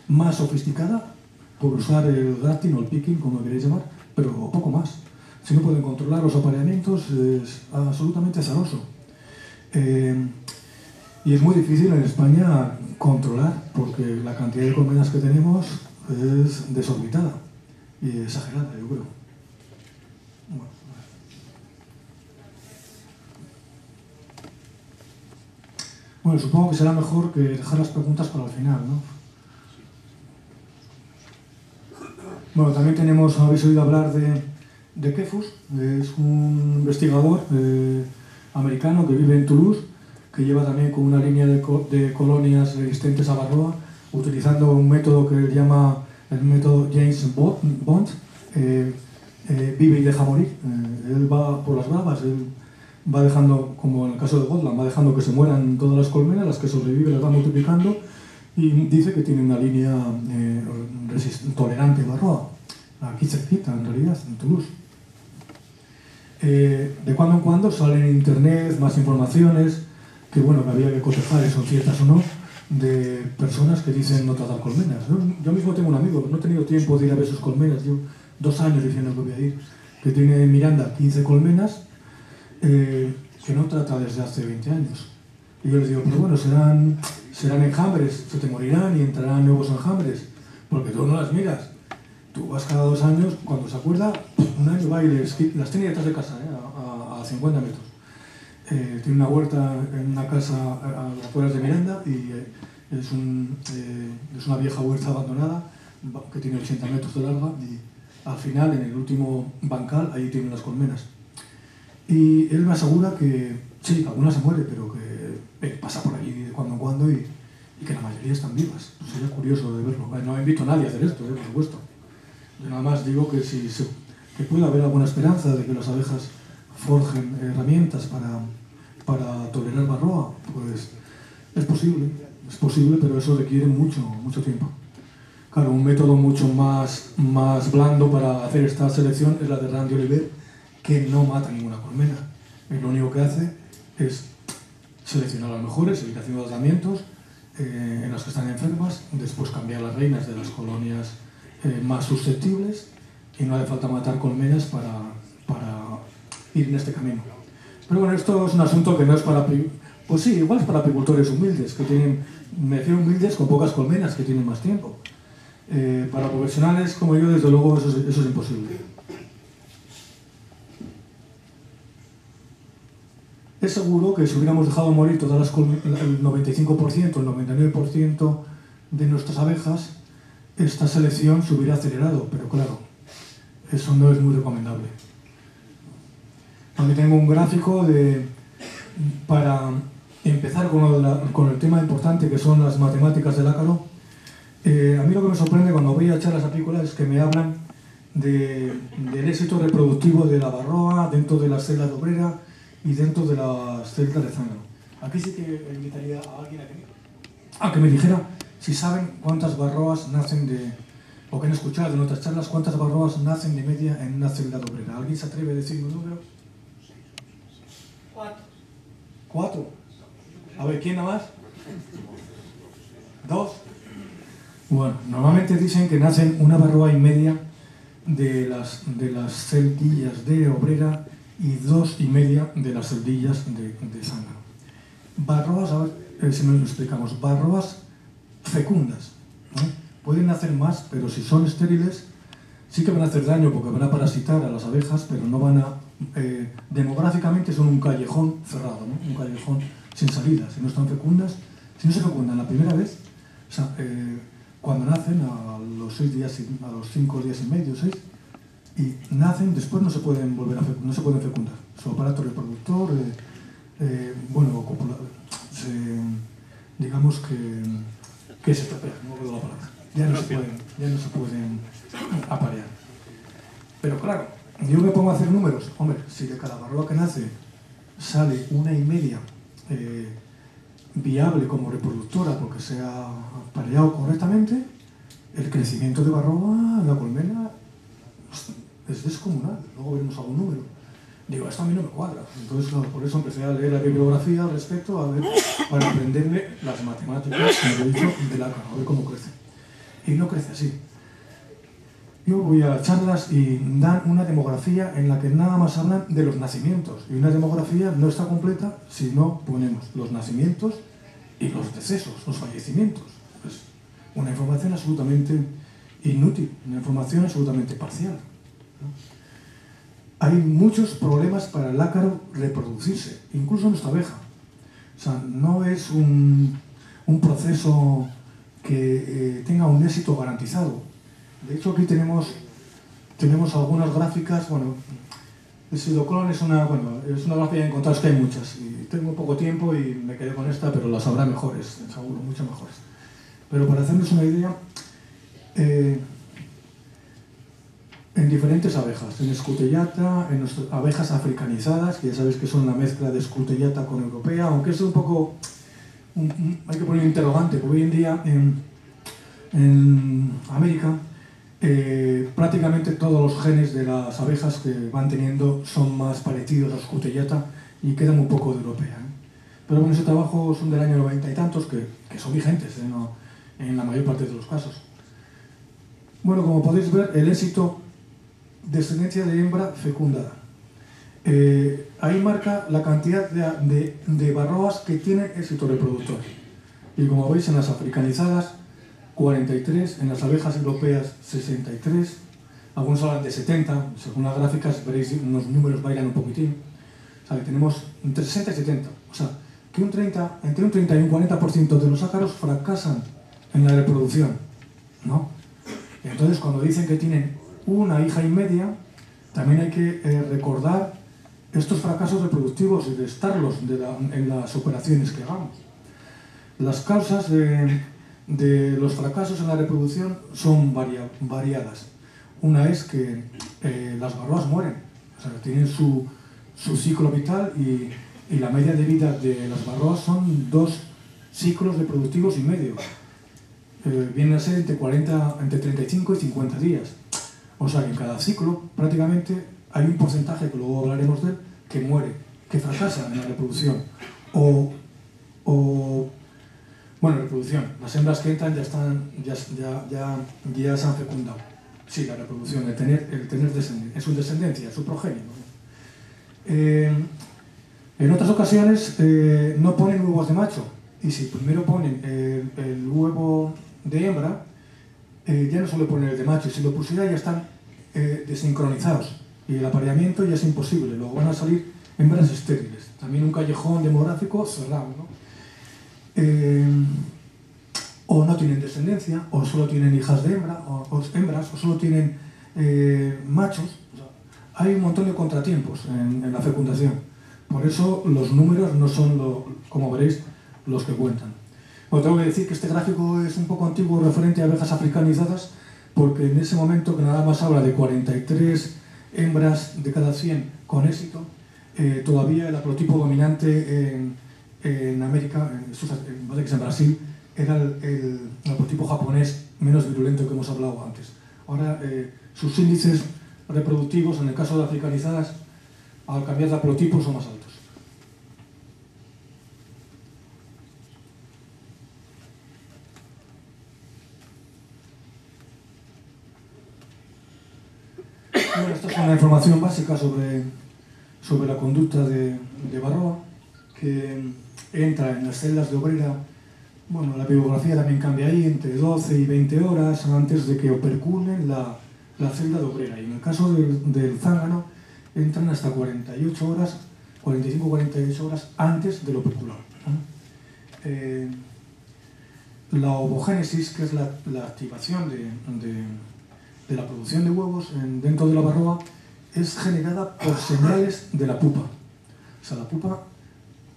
más sofisticada, por usar el grafting o el picking, como lo queréis llamar, pero poco más. Si no pueden controlar los apareamientos, es absolutamente azaroso. Y es muy difícil en España controlar, porque la cantidad de colmenas que tenemos es desorbitada y exagerada, yo creo. Bueno, supongo que será mejor que dejar las preguntas para el final, ¿no? Bueno, también habéis oído hablar de Kefus, es un investigador americano que vive en Toulouse, que lleva también con una línea de colonias resistentes a varroa, utilizando un método que él llama el método James Bond, vive y deja morir. Él va por las bravas, él va dejando, como en el caso de Gotland, va dejando que se mueran todas las colmenas, las que sobreviven las va multiplicando, y dice que tiene una línea tolerante a varroa, aquí cerquita en realidad, en Toulouse. De cuando en cuando salen en internet más informaciones que bueno, que había que cotejar, son ciertas o no, de personas que dicen no tratar colmenas. Yo mismo tengo un amigo, no he tenido tiempo de ir a ver sus colmenas, yo 2 años diciendo que voy a ir, que tiene en Miranda 15 colmenas, que no trata desde hace 20 años. Y yo les digo, pero bueno, serán enjambres, se te morirán y entrarán nuevos enjambres, porque tú no las miras. Tú vas cada 2 años, cuando se acuerda, un año va y las tiene detrás de casa, a 50 metros. Tiene una huerta en una casa a las afueras de Miranda y es una vieja huerta abandonada que tiene 80 metros de larga y al final, en el último bancal, ahí tienen las colmenas. Y él me asegura que sí, alguna se muere, pero que pasa por allí de cuando en cuando y que la mayoría están vivas. Sería curioso de verlo. No invito a nadie a hacer esto, por supuesto. Yo nada más digo que que puede haber alguna esperanza de que las abejas forjen herramientas para tolerar varroa, pues es posible, pero eso requiere mucho tiempo. Claro, un método mucho más blando para hacer esta selección es la de Randy Oliver, que no mata ninguna colmena. Lo único que hace es seleccionar las mejores, seguir haciendo tratamientos en las que están enfermas, después cambiar las reinas de las colonias más susceptibles y no hace falta matar colmenas para ir en este camino. Pero bueno, esto es un asunto que no es para... Pues sí, igual es para apicultores humildes, me refiero humildes con pocas colmenas, que tienen más tiempo. Para profesionales como yo, desde luego, eso es imposible. Es seguro que si hubiéramos dejado morir todas el 95%, el 99% de nuestras abejas, esta selección se hubiera acelerado, pero claro, eso no es muy recomendable. Aquí tengo un gráfico para empezar con el tema importante que son las matemáticas del ácaro. A mí lo que me sorprende cuando voy a charlas apícolas es que me hablan del éxito reproductivo de la varroa dentro de las celdas de obrera y dentro de las celdas de zángano. Aquí sí que invitaría a alguien a que me dijera si saben cuántas varroas nacen o que han escuchado en otras charlas, cuántas varroas nacen de media en una celda de obrera. ¿Alguien se atreve a decir un número? 4. 4. A ver, ¿quién nada más? 2. Bueno, normalmente dicen que nacen una varroa y media de las celdillas de obrera y 2 y media de las celdillas de zángano. Varroas, a ver si nos lo explicamos, varroas fecundas, ¿no? Pueden nacer más, pero si son estériles sí que van a hacer daño porque van a parasitar a las abejas, pero no van a... demográficamente son un callejón cerrado, ¿no? Un callejón sin salida. Si no están fecundas, si no se fecundan la primera vez, o sea, cuando nacen a los 6 días, a los 5 días y medio, 6, y nacen, después no se pueden volver a fecundar, no se pueden fecundar. Su aparato reproductor, digamos que se estropea, no recuerdo la palabra. ya no se pueden aparear. Pero claro, yo me pongo a hacer números. Hombre, si de cada barroa que nace sale 1,5 viable como reproductora porque se ha apareado correctamente, el crecimiento de barroa en la colmena es descomunal. Luego veremos algún número. Digo, esto a mí no me cuadra. Entonces, claro, por eso empecé a leer la bibliografía al respecto, a ver, para aprenderme las matemáticas, como he dicho, del ácaro, a ver cómo crece. Y no crece así. Yo voy a charlas y dan una demografía en la que nada más hablan de los nacimientos. Y una demografía no está completa si no ponemos los nacimientos y los decesos, los fallecimientos. Es una información absolutamente inútil, una información absolutamente parcial, ¿no? Hay muchos problemas para el ácaro reproducirse, incluso nuestra abeja. O sea, no es un proceso que tenga un éxito garantizado. De hecho, aquí tenemos algunas gráficas. Bueno, el pseudoclon es una gráfica que he encontrado, es que hay muchas. Y tengo poco tiempo y me quedé con esta, pero las habrá mejores, seguro, mucho mejores. Pero para hacernos una idea, en diferentes abejas, en Scutellata, en abejas africanizadas, que ya sabéis que son la mezcla de Scutellata con europea, aunque es un poco, hay que poner un interrogante, porque hoy en día en América prácticamente todos los genes de las abejas que van teniendo son más parecidos a Scutellata y quedan un poco de europea, ¿eh? Pero bueno, ese trabajo son del año 90 y tantos, que son vigentes, ¿eh? En la mayor parte de los casos. Bueno, como podéis ver, el éxito: descendencia de hembra fecundada. Ahí marca la cantidad de barroas que tienen éxito reproductor. Y como veis, en las africanizadas, 43, en las abejas europeas, 63, algunos hablan de 70, según las gráficas veréis unos números bailan un poquitín. O sea, que tenemos entre 60 y 70. O sea, que entre un 30 y un 40% de los ácaros fracasan en la reproducción, ¿no? Y entonces, cuando dicen que tienen una hija y media, también hay que recordar estos fracasos reproductivos y restarlos en las operaciones que hagamos. Las causas de los fracasos en la reproducción son variadas. Una es que las barroas mueren, o sea, tienen su ciclo vital y la media de vida de las barroas son 2 ciclos reproductivos y medio. Vienen a ser entre 35 y 50 días. O sea que en cada ciclo prácticamente hay un porcentaje, que luego hablaremos de él, que muere, que fracasa en la reproducción. Bueno, reproducción. Las hembras que entran ya se han fecundado. Sí, la reproducción, el tener descendencia, es su descendencia, es su progenie, ¿no? En otras ocasiones no ponen huevos de macho. Y si primero ponen el huevo de hembra, ya no suele poner el de macho. Si lo pusiera ya están desincronizados y el apareamiento ya es imposible. Luego van a salir hembras estériles. También un callejón demográfico cerrado, ¿no? O no tienen descendencia, o solo tienen hijas de hembras, o solo tienen machos. O sea, hay un montón de contratiempos en la fecundación. Por eso los números no son, como veréis, los que cuentan. Bueno, tengo que decir que este gráfico es un poco antiguo referente a abejas africanizadas, porque en ese momento que nada más habla de 43 hembras de cada 100 con éxito, todavía el haplotipo dominante en América, en Brasil, era el haplotipo japonés menos virulento que hemos hablado antes. Ahora sus índices reproductivos, en el caso de africanizadas, al cambiar de haplotipo son más altos. Bueno, esta es una información básica sobre la conducta de barroa, que entra en las celdas de obrera. Bueno, la bibliografía también cambia ahí, entre 12 y 20 horas antes de que operculen la celda de obrera. Y en el caso del zángano, entran hasta 48 horas, 45-48 horas antes del operculado. La ovogénesis, que es la activación de la producción de huevos dentro de la barroa, es generada por señales de la pupa. O sea, la pupa,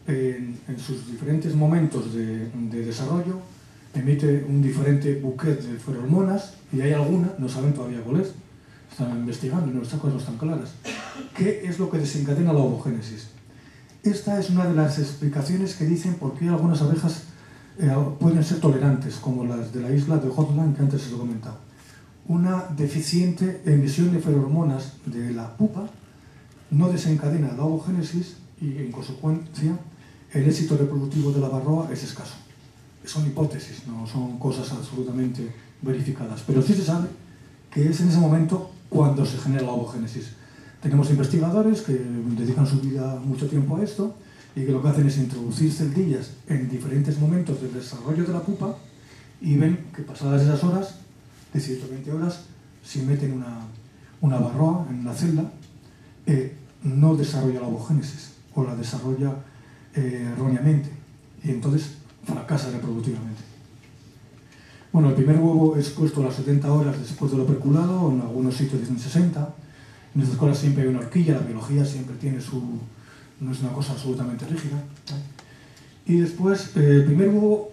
en sus diferentes momentos de desarrollo, emite un diferente bouquet de feromonas y hay alguna, no saben todavía cuál es, están investigando y nuestras cosas no están claras. ¿Qué es lo que desencadena la ovogénesis? Esta es una de las explicaciones que dicen por qué algunas abejas pueden ser tolerantes, como las de la isla de Hotland que antes os he comentado. Una deficiente emisión de feromonas de la pupa no desencadena la ovogénesis y, en consecuencia, el éxito reproductivo de la varroa es escaso. Son hipótesis, no son cosas absolutamente verificadas, pero sí se sabe que es en ese momento cuando se genera la ovogénesis. Tenemos investigadores que dedican su vida mucho tiempo a esto y que lo que hacen es introducir celdillas en diferentes momentos del desarrollo de la pupa y ven que pasadas esas horas, 18 o 20 horas, si meten una varroa en una celda, no desarrolla la ovogénesis o la desarrolla erróneamente y entonces fracasa reproductivamente. Bueno, el primer huevo es puesto a las 70 horas después del operculado, en algunos sitios dicen 60. En estas cosas siempre hay una horquilla, la biología siempre tiene no es una cosa absolutamente rígida. Y después, el primer huevo,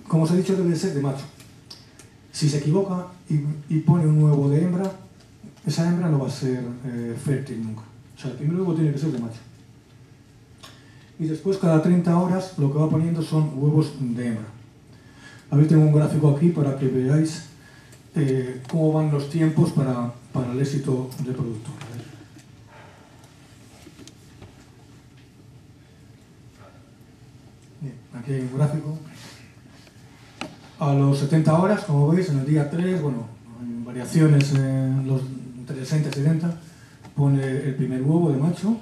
como os he dicho, debe de ser de macho. Si se equivoca y pone un huevo de hembra, esa hembra no va a ser fértil nunca. O sea, el primer huevo tiene que ser de macho. Y después, cada 30 horas, lo que va poniendo son huevos de hembra. A ver, tengo un gráfico aquí para que veáis cómo van los tiempos para el éxito reproductor. Bien, aquí hay un gráfico. A los 70 horas, como veis, en el día 3, bueno, hay variaciones entre 60 y 70, pone el primer huevo de macho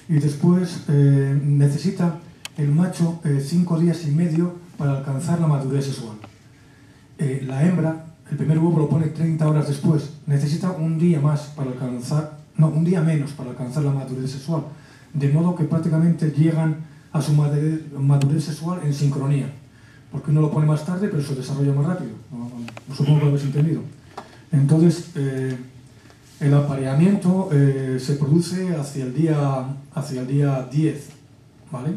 y después necesita el macho 5 días y medio para alcanzar la madurez sexual. La hembra, el primer huevo lo pone 30 horas después, necesita un día más para alcanzar, no, un día menos para alcanzar la madurez sexual, de modo que prácticamente llegan a su madurez sexual en sincronía, porque uno lo pone más tarde pero se desarrolla más rápido, ¿no? Supongo que lo habéis entendido. Entonces, el apareamiento se produce hacia el día 10, ¿vale?,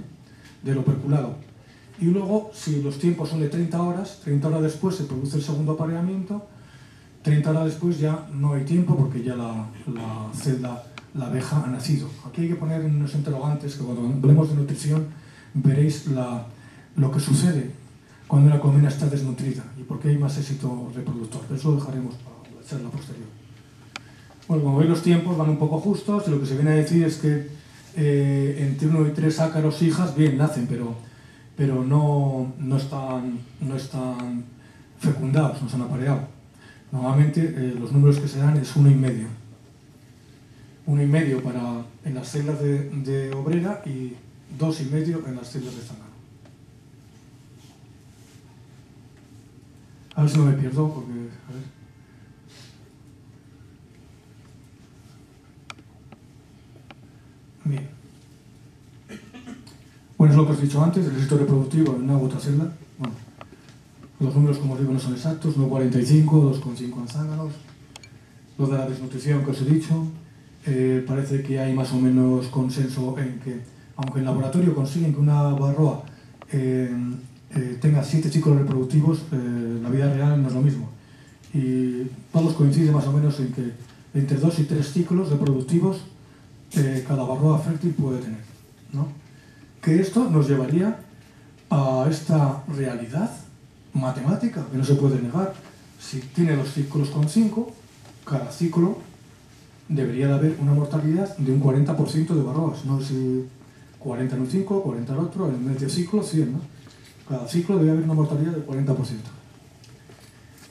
del operculado. Y luego, si los tiempos son de 30 horas después se produce el segundo apareamiento, 30 horas después ya no hay tiempo porque ya la celda, la abeja ha nacido. Aquí hay que poner unos interrogantes que cuando hablemos de nutrición veréis lo que sucede cuando una colmena está desnutrida y por qué hay más éxito reproductor. Pero eso lo dejaremos para la charla posterior. Bueno, como veis, los tiempos van un poco justos y lo que se viene a decir es que entre 1 y 3 ácaros hijas bien nacen, pero no están fecundados, no se han apareado. Normalmente los números que se dan es 1,5. 1,5 en las celdas de obrera y 2,5 en las celdas de zángano. A ver si no me pierdo, porque... A ver. Bien. Bueno, es lo que os he dicho antes, el éxito reproductivo en una u otra celda. Bueno, los números, como os digo, no son exactos, 1,45, 2,5 en zánganos. Lo de la desnutrición que os he dicho, parece que hay más o menos consenso en que, aunque en laboratorio consiguen que una varroa tenga 7 ciclos reproductivos, la vida real no es lo mismo. Y todos coinciden más o menos en que entre 2 y 3 ciclos reproductivos cada varroa fértil puede tener, ¿no? Que esto nos llevaría a esta realidad matemática que no se puede negar. Si tiene 2 ciclos con 5, cada ciclo debería de haber una mortalidad de un 40% de varroas, no si 40 en un 5, 40 en otro, en medio ciclo 100, ¿no? Cada ciclo debe haber una mortalidad del 40%.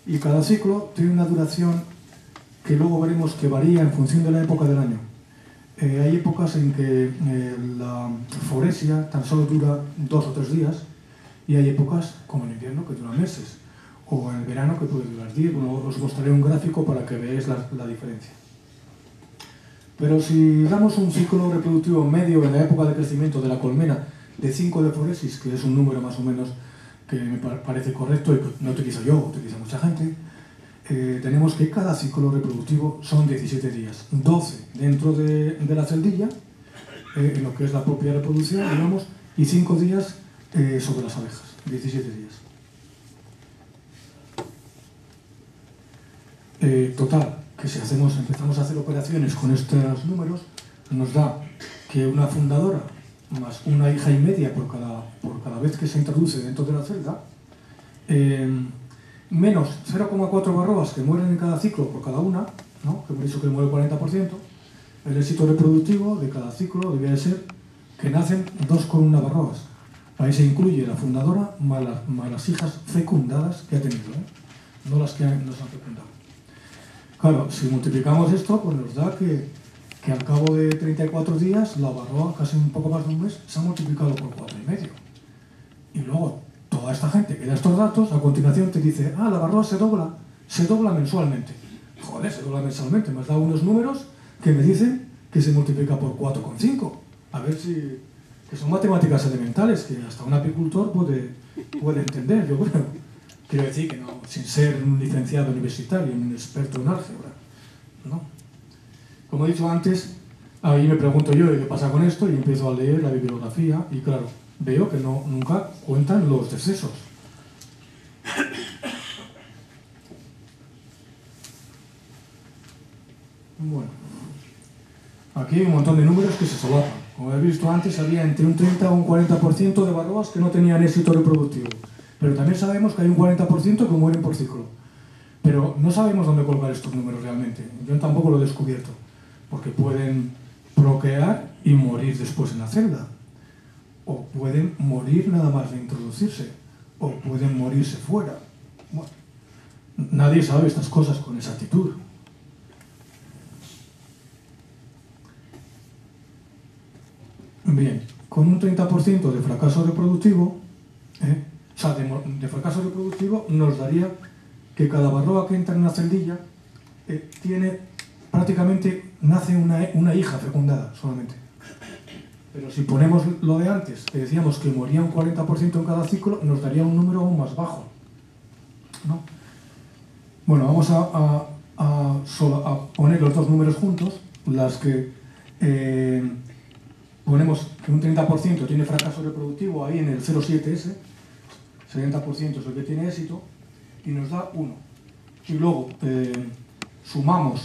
Y cada ciclo tiene una duración que luego veremos que varía en función de la época del año. Hay épocas en que la foresia tan solo dura 2 o 3 días y hay épocas, como en invierno, que duran meses, o en el verano que puede durar 10. Bueno, os mostraré un gráfico para que veáis la diferencia. Pero si damos un ciclo reproductivo medio en la época de crecimiento de la colmena de 5 de foresis, que es un número más o menos que me parece correcto y que no utilizo yo, utiliza mucha gente, tenemos que cada ciclo reproductivo son 17 días, 12 dentro de la celdilla, en lo que es la propia reproducción, digamos, y 5 días sobre las abejas, 17 días. Total, que si empezamos a hacer operaciones con estos números, nos da que una fundadora más una hija y media por cada vez que se introduce dentro de la celda, menos 0,4 barrobas que mueren en cada ciclo por cada una, ¿no? Que por eso que muere el 40%, el éxito reproductivo de cada ciclo debe de ser que nacen 2,1 barrobas. Ahí se incluye la fundadora más las hijas fecundadas que ha tenido, no las que nos han fecundado. Claro, si multiplicamos esto, pues nos da que al cabo de 34 días la barroa, casi un poco más de un mes, se ha multiplicado por 4,5. Y luego, toda esta gente que da estos datos, a continuación te dice, la barroa se dobla mensualmente. Joder, se dobla mensualmente. Me has dado unos números que me dicen que se multiplica por 4,5. A ver si... que son matemáticas elementales que hasta un apicultor puede entender, yo creo. Quiero decir que no, sin ser un licenciado universitario, un experto en álgebra, ¿no? Como he dicho antes, ahí me pregunto yo qué pasa con esto y empiezo a leer la bibliografía y claro, veo que nunca cuentan los decesos. Bueno, aquí hay un montón de números que se solapan. Como he visto antes, había entre un 30 o un 40% de barroas que no tenían éxito reproductivo. Pero también sabemos que hay un 40% que mueren por ciclo. Pero no sabemos dónde colocar estos números realmente. Yo tampoco lo he descubierto. Porque pueden procrear y morir después en la celda. O pueden morir nada más de introducirse. O pueden morirse fuera. Bueno, nadie sabe estas cosas con exactitud. Bien, con un 30% de fracaso reproductivo, de fracaso reproductivo nos daría que cada barroa que entra en una celdilla nace una hija fecundada solamente. Pero si ponemos lo de antes, que decíamos que moría un 40% en cada ciclo, nos daría un número aún más bajo, ¿no? Bueno, vamos a poner los dos números juntos, las que ponemos que un 30% tiene fracaso reproductivo ahí en el 0,7S, 70% es el que tiene éxito, y nos da 1. Y luego sumamos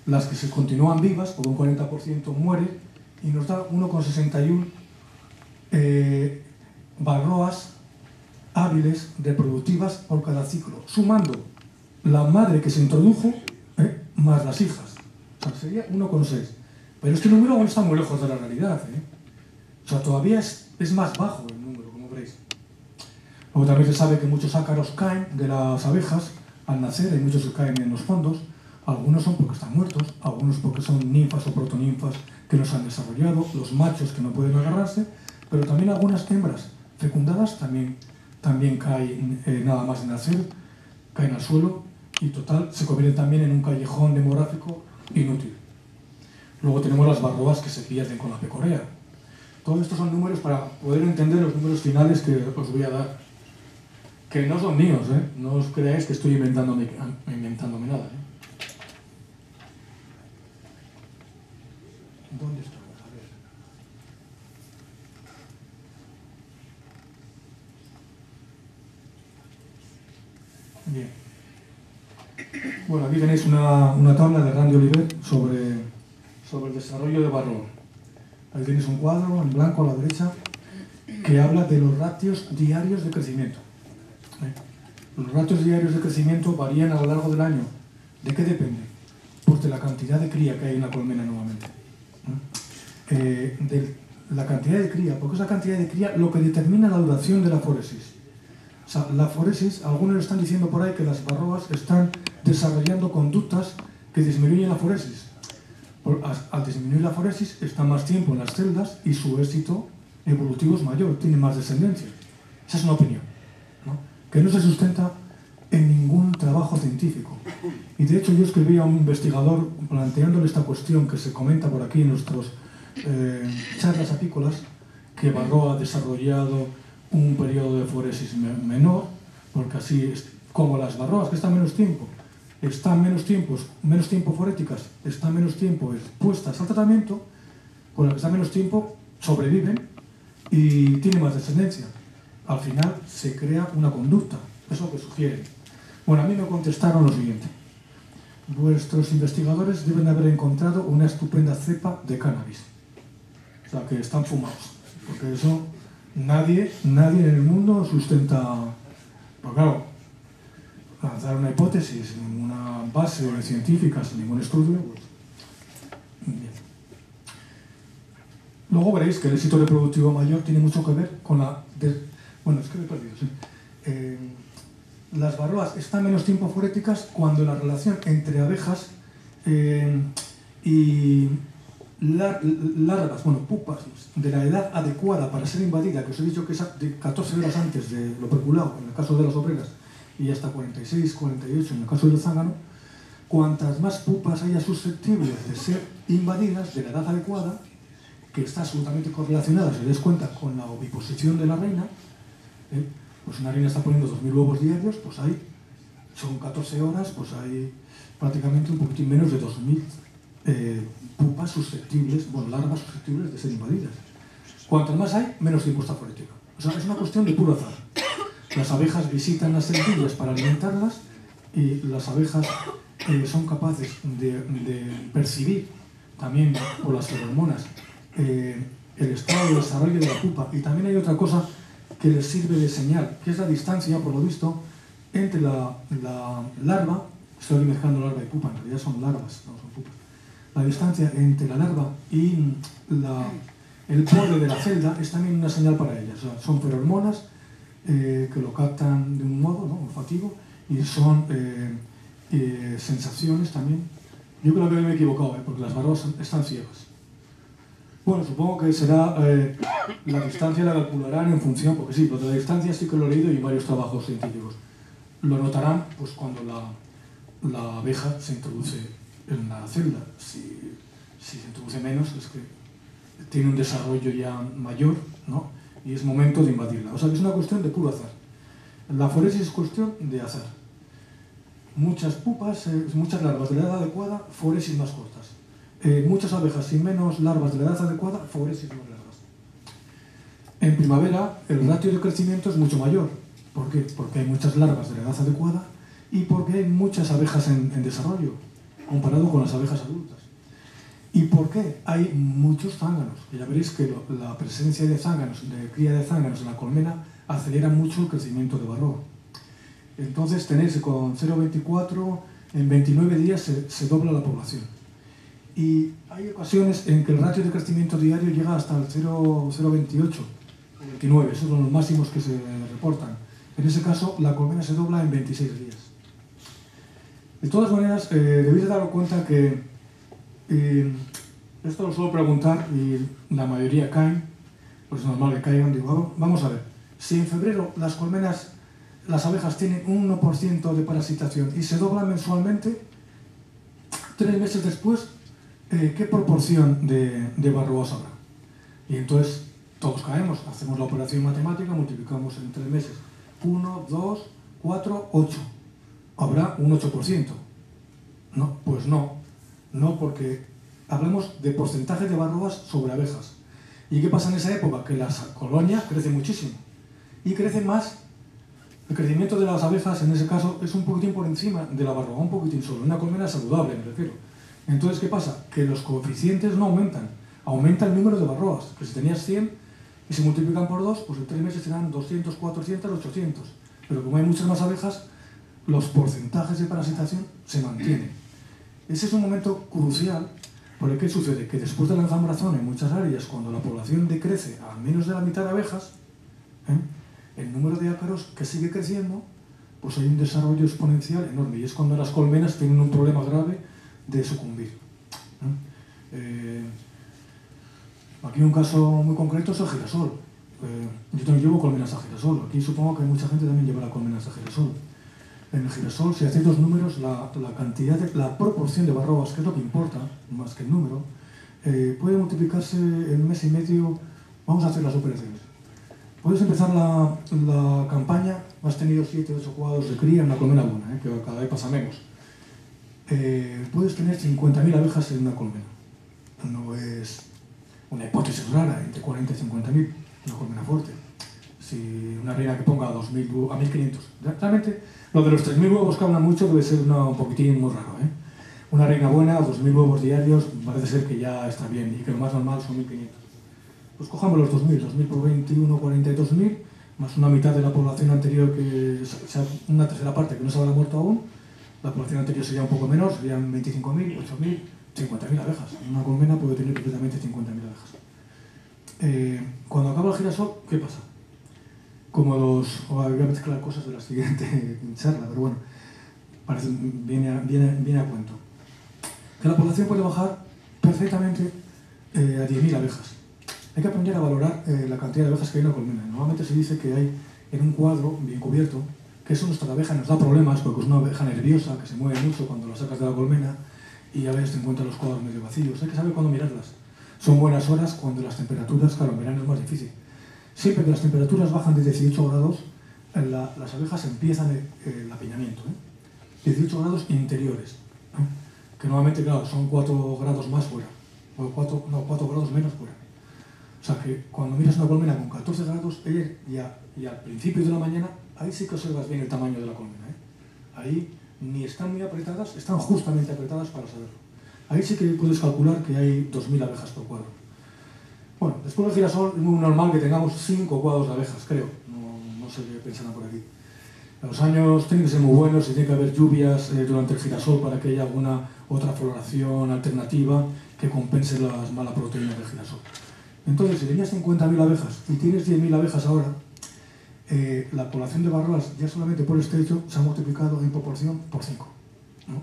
las que se continúan vivas, porque un 40% muere, y nos da 1,61 barroas hábiles reproductivas por cada ciclo, sumando la madre que se introdujo más las hijas. O sea, sería 1,6. Pero este número aún está muy lejos de la realidad, O sea, todavía es más bajo el número, como veréis. Luego también se sabe que muchos ácaros caen de las abejas al nacer, hay muchos que caen en los fondos. Algunos son porque están muertos, algunos porque son ninfas o protoninfas que no se han desarrollado, los machos que no pueden agarrarse, pero también algunas hembras fecundadas también caen nada más de nacer, caen al suelo y total se convierten también en un callejón demográfico inútil. Luego tenemos las barroas que se pierden con la pecorea. Todos estos son números para poder entender los números finales que os voy a dar. Que no son míos, No os creáis que estoy inventándome nada, ¿Dónde estamos? A ver. Bien. Bueno, aquí tenéis una tabla de Randy Oliver sobre el desarrollo de barroa. Ahí tenéis un cuadro en blanco a la derecha que habla de los ratios diarios de crecimiento. Los ratios diarios de crecimiento varían a lo largo del año. ¿De qué depende? Pues de la cantidad de cría que hay en la colmena nuevamente. De la cantidad de cría, porque es la cantidad de cría lo que determina la duración de la foresis. O sea, la foresis, algunos están diciendo por ahí que las barroas están desarrollando conductas que disminuyen la foresis. Al disminuir la foresis están más tiempo en las celdas y su éxito evolutivo es mayor, tiene más descendencia. Esa es una opinión, que no se sustenta en ningún trabajo científico. Y de hecho yo escribí a un investigador planteándole esta cuestión que se comenta por aquí en nuestros charlas apícolas, que barroa ha desarrollado un periodo de foresis menor, porque así es como las barroas que están menos tiempo foréticas, están menos tiempo expuestas al tratamiento, con las que están menos tiempo sobreviven y tienen más descendencia. Al final se crea una conducta, eso es lo que sugieren. Bueno, a mí me contestaron lo siguiente. Vuestros investigadores deben haber encontrado una estupenda cepa de cannabis. O sea, que están fumados. Porque eso nadie en el mundo sustenta... Pues claro, lanzar una hipótesis sin ninguna base científica, sin ningún estudio, pues... Bien. Luego veréis que el éxito reproductivo mayor tiene mucho que ver con la... Bueno, es que me he perdido, sí. Las varroas están menos tiempo foréticas cuando la relación entre abejas y larvas, bueno, pupas, de la edad adecuada para ser invadida, que os he dicho que es de 14 horas antes de lo perculado, en el caso de las obreras, y hasta 46, 48 en el caso del zángano, cuantas más pupas haya susceptibles de ser invadidas de la edad adecuada, que está absolutamente correlacionada, si os dais cuenta, con la oviposición de la reina, pues una reina está poniendo 2.000 huevos diarios, pues hay, son 14 horas, pues hay prácticamente un poquitín menos de 2.000 pupas susceptibles, bueno, larvas susceptibles de ser invadidas. Cuantas más hay, menos tiempo está forética. O sea, es una cuestión de puro azar. Las abejas visitan las semillas para alimentarlas y las abejas son capaces de percibir también por las feromonas el estado de desarrollo de la pupa. Y también hay otra cosa que les sirve de señal, que es la distancia, por lo visto, entre la larva, estoy mezclando larva y pupa, en realidad son larvas, no son pupas. La distancia entre la larva y el borde de la celda es también una señal para ellas. O sea, son feromonas que lo captan de un modo, ¿no?, olfativo, y son sensaciones también. Yo creo que me he equivocado, porque las varroas están ciegas. Bueno, supongo que será la distancia la calcularán en función, porque sí, lo de la distancia sí que lo he leído y en varios trabajos científicos. Lo notarán pues cuando la abeja se introduce en la celda. Si se introduce menos, es que tiene un desarrollo ya mayor, ¿no?, y es momento de invadirla. O sea que es una cuestión de puro azar. La foresis es cuestión de azar. Muchas pupas, muchas larvas de la edad adecuada, foresis más cortas. Muchas abejas sin menos larvas de la edad adecuada, foresis más largas. En primavera el ratio de crecimiento es mucho mayor. ¿Por qué? Porque hay muchas larvas de la edad adecuada y porque hay muchas abejas en desarrollo, comparado con las abejas adultas. ¿Y por qué? Hay muchos zánganos. Ya veréis que la presencia de zánganos, de cría de zánganos en la colmena, acelera mucho el crecimiento de varroa. Entonces tenéis con 0,24, en 29 días se dobla la población. Y hay ocasiones en que el ratio de crecimiento diario llega hasta el 0,28 o 29, esos son los máximos que se reportan. En ese caso, la colmena se dobla en 26 días. De todas maneras, debéis de daros cuenta que esto lo suelo preguntar y la mayoría caen, pues es normal que caigan. Digo, vamos a ver, si en febrero las colmenas, las abejas tienen un 1% de parasitación y se doblan mensualmente, 3 meses después, ¿qué proporción de varroas habrá? Y entonces todos caemos, hacemos la operación matemática, multiplicamos en 3 meses. 1, 2, 4, 8. Habrá un 8%. No, pues no. No, porque hablamos de porcentaje de varroas sobre abejas. ¿Y qué pasa en esa época? Que la colonia crece muchísimo. Y crece más. El crecimiento de las abejas, en ese caso, es un poquitín por encima de la varroa, un poquitín solo. Una colmena saludable, me refiero. Entonces, ¿qué pasa? Que los coeficientes no aumentan. Aumenta el número de varroas. Que si tenías 100 y se multiplican por 2, pues en 3 meses serán 200, 400, 800. Pero como hay muchas más abejas, los porcentajes de parasitación se mantienen. Ese es un momento crucial, porque ¿qué sucede? Que después de la enzambrazón en muchas áreas, cuando la población decrece a menos de la mitad de abejas, el número de ácaros que sigue creciendo, pues hay un desarrollo exponencial enorme. Y es cuando las colmenas tienen un problema grave de sucumbir. Aquí un caso muy concreto es el girasol. Yo también llevo colmenas a girasol. Aquí supongo que mucha gente también llevará colmenas a girasol. En el girasol, si hacéis los números, la proporción de varroas, que es lo que importa, más que el número, puede multiplicarse en 1 mes y medio. Vamos a hacer las operaciones. Puedes empezar la campaña, has tenido 7 o 8 cuadros de cría en la colmena buena, que cada vez pasa menos. Puedes tener 50.000 abejas en una colmena. No es una hipótesis rara, entre 40 y 50.000, una colmena fuerte. Si una reina que ponga 2.000 huevos, a 1.500. Realmente, lo de los 3.000 huevos que hablan mucho debe ser un poquitín muy raro, ¿eh? Una reina buena, 2.000 huevos diarios, parece ser que ya está bien y que lo más normal son 1.500. Pues cojamos los 2.000 por 21, 42.000, más una mitad de la población anterior, una tercera parte que no se habrá muerto aún. La población anterior sería un poco menor, serían 25.000, 8.000, 50.000 abejas. Una colmena puede tener perfectamente 50.000 abejas. Cuando acaba el girasol, ¿qué pasa? Voy a mezclar cosas de la siguiente charla, pero bueno, viene a cuento. Que la población puede bajar perfectamente a 10.000 abejas. Hay que aprender a valorar la cantidad de abejas que hay en una colmena. Normalmente se dice que hay en un cuadro bien cubierto, que eso nuestra abeja nos da problemas porque es una abeja nerviosa que se mueve mucho cuando la sacas de la colmena y a veces te encuentras los cuadros medio vacíos. Hay que saber cuándo mirarlas. Son buenas horas cuando las temperaturas, claro, en verano es más difícil. Siempre que las temperaturas bajan de 18 grados, las abejas empiezan el apiñamiento. 18 grados interiores, que normalmente, claro, son 4 grados más fuera, o 4 grados menos fuera. O sea que cuando miras una colmena con 14 grados, y al principio de la mañana, ahí sí que observas bien el tamaño de la colmena. Ahí ni están muy apretadas, están justamente apretadas para saberlo. Ahí sí que puedes calcular que hay 2.000 abejas por cuadro. Bueno, después del girasol es muy normal que tengamos 5 cuadros de abejas, creo. No sé qué pensarán por aquí. Los años tienen que ser muy buenos y tiene que haber lluvias durante el girasol para que haya alguna otra floración alternativa que compense las malas proteínas del girasol. Entonces, si tenías 50.000 abejas y tienes 10.000 abejas ahora, la población de barroas ya solamente por este hecho se ha multiplicado en proporción por 5, ¿no?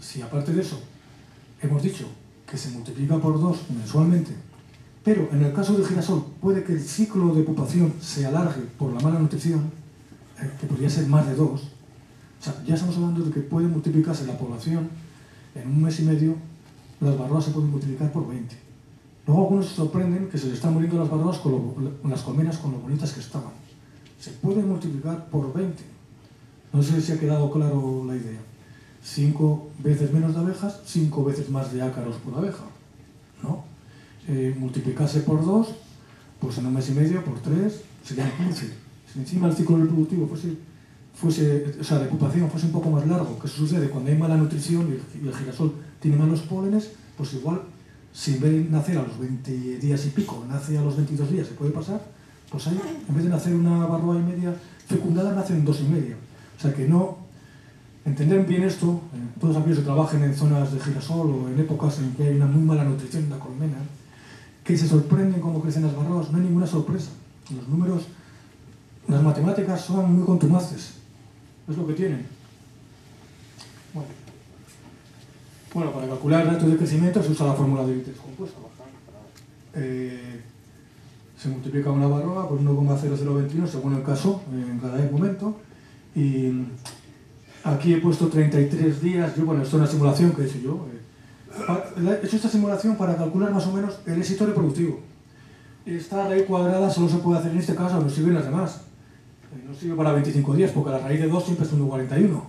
Si aparte de eso hemos dicho que se multiplica por 2 mensualmente, pero en el caso del girasol puede que el ciclo de pupación se alargue por la mala nutrición, que podría ser más de 2, o sea, ya estamos hablando de que puede multiplicarse la población en un mes y medio, las barroas se pueden multiplicar por 20. Luego algunos se sorprenden que se les están muriendo las barroas con las colmenas con lo bonitas que estaban. Se puede multiplicar por 20. No sé si ha quedado claro la idea. 5 veces menos de abejas, 5 veces más de ácaros por abeja, ¿no? Multiplicarse por 2, pues en un mes y medio, por 3, serían 15. Si encima el ciclo reproductivo de pupación fuese un poco más largo, que sucede cuando hay mala nutrición y el girasol tiene malos pólenes, pues igual, si en vez de nacer a los 20 días y pico, nace a los 22 días, se puede pasar, pues ahí, en vez de nacer una barroa y media fecundada, nacen 2 y media. O sea que no... Entender bien esto, todos aquellos que trabajen en zonas de girasol o en épocas en que hay una muy mala nutrición en la colmena, que se sorprenden cómo crecen las barroas, no hay ninguna sorpresa. Los números, las matemáticas son muy contumaces, es lo que tienen. Bueno, para calcular el dato de crecimiento se usa la fórmula de Vites compuesta. Se multiplica una barroa por 1,0021 según el caso, en cada momento, y aquí he puesto 33 días, esto es una simulación que he hecho yo. He hecho esta simulación para calcular más o menos el éxito reproductivo. Esta raíz cuadrada solo se puede hacer en este caso, no sirven las demás. No sirve para 25 días, porque la raíz de 2 siempre es 1,41. O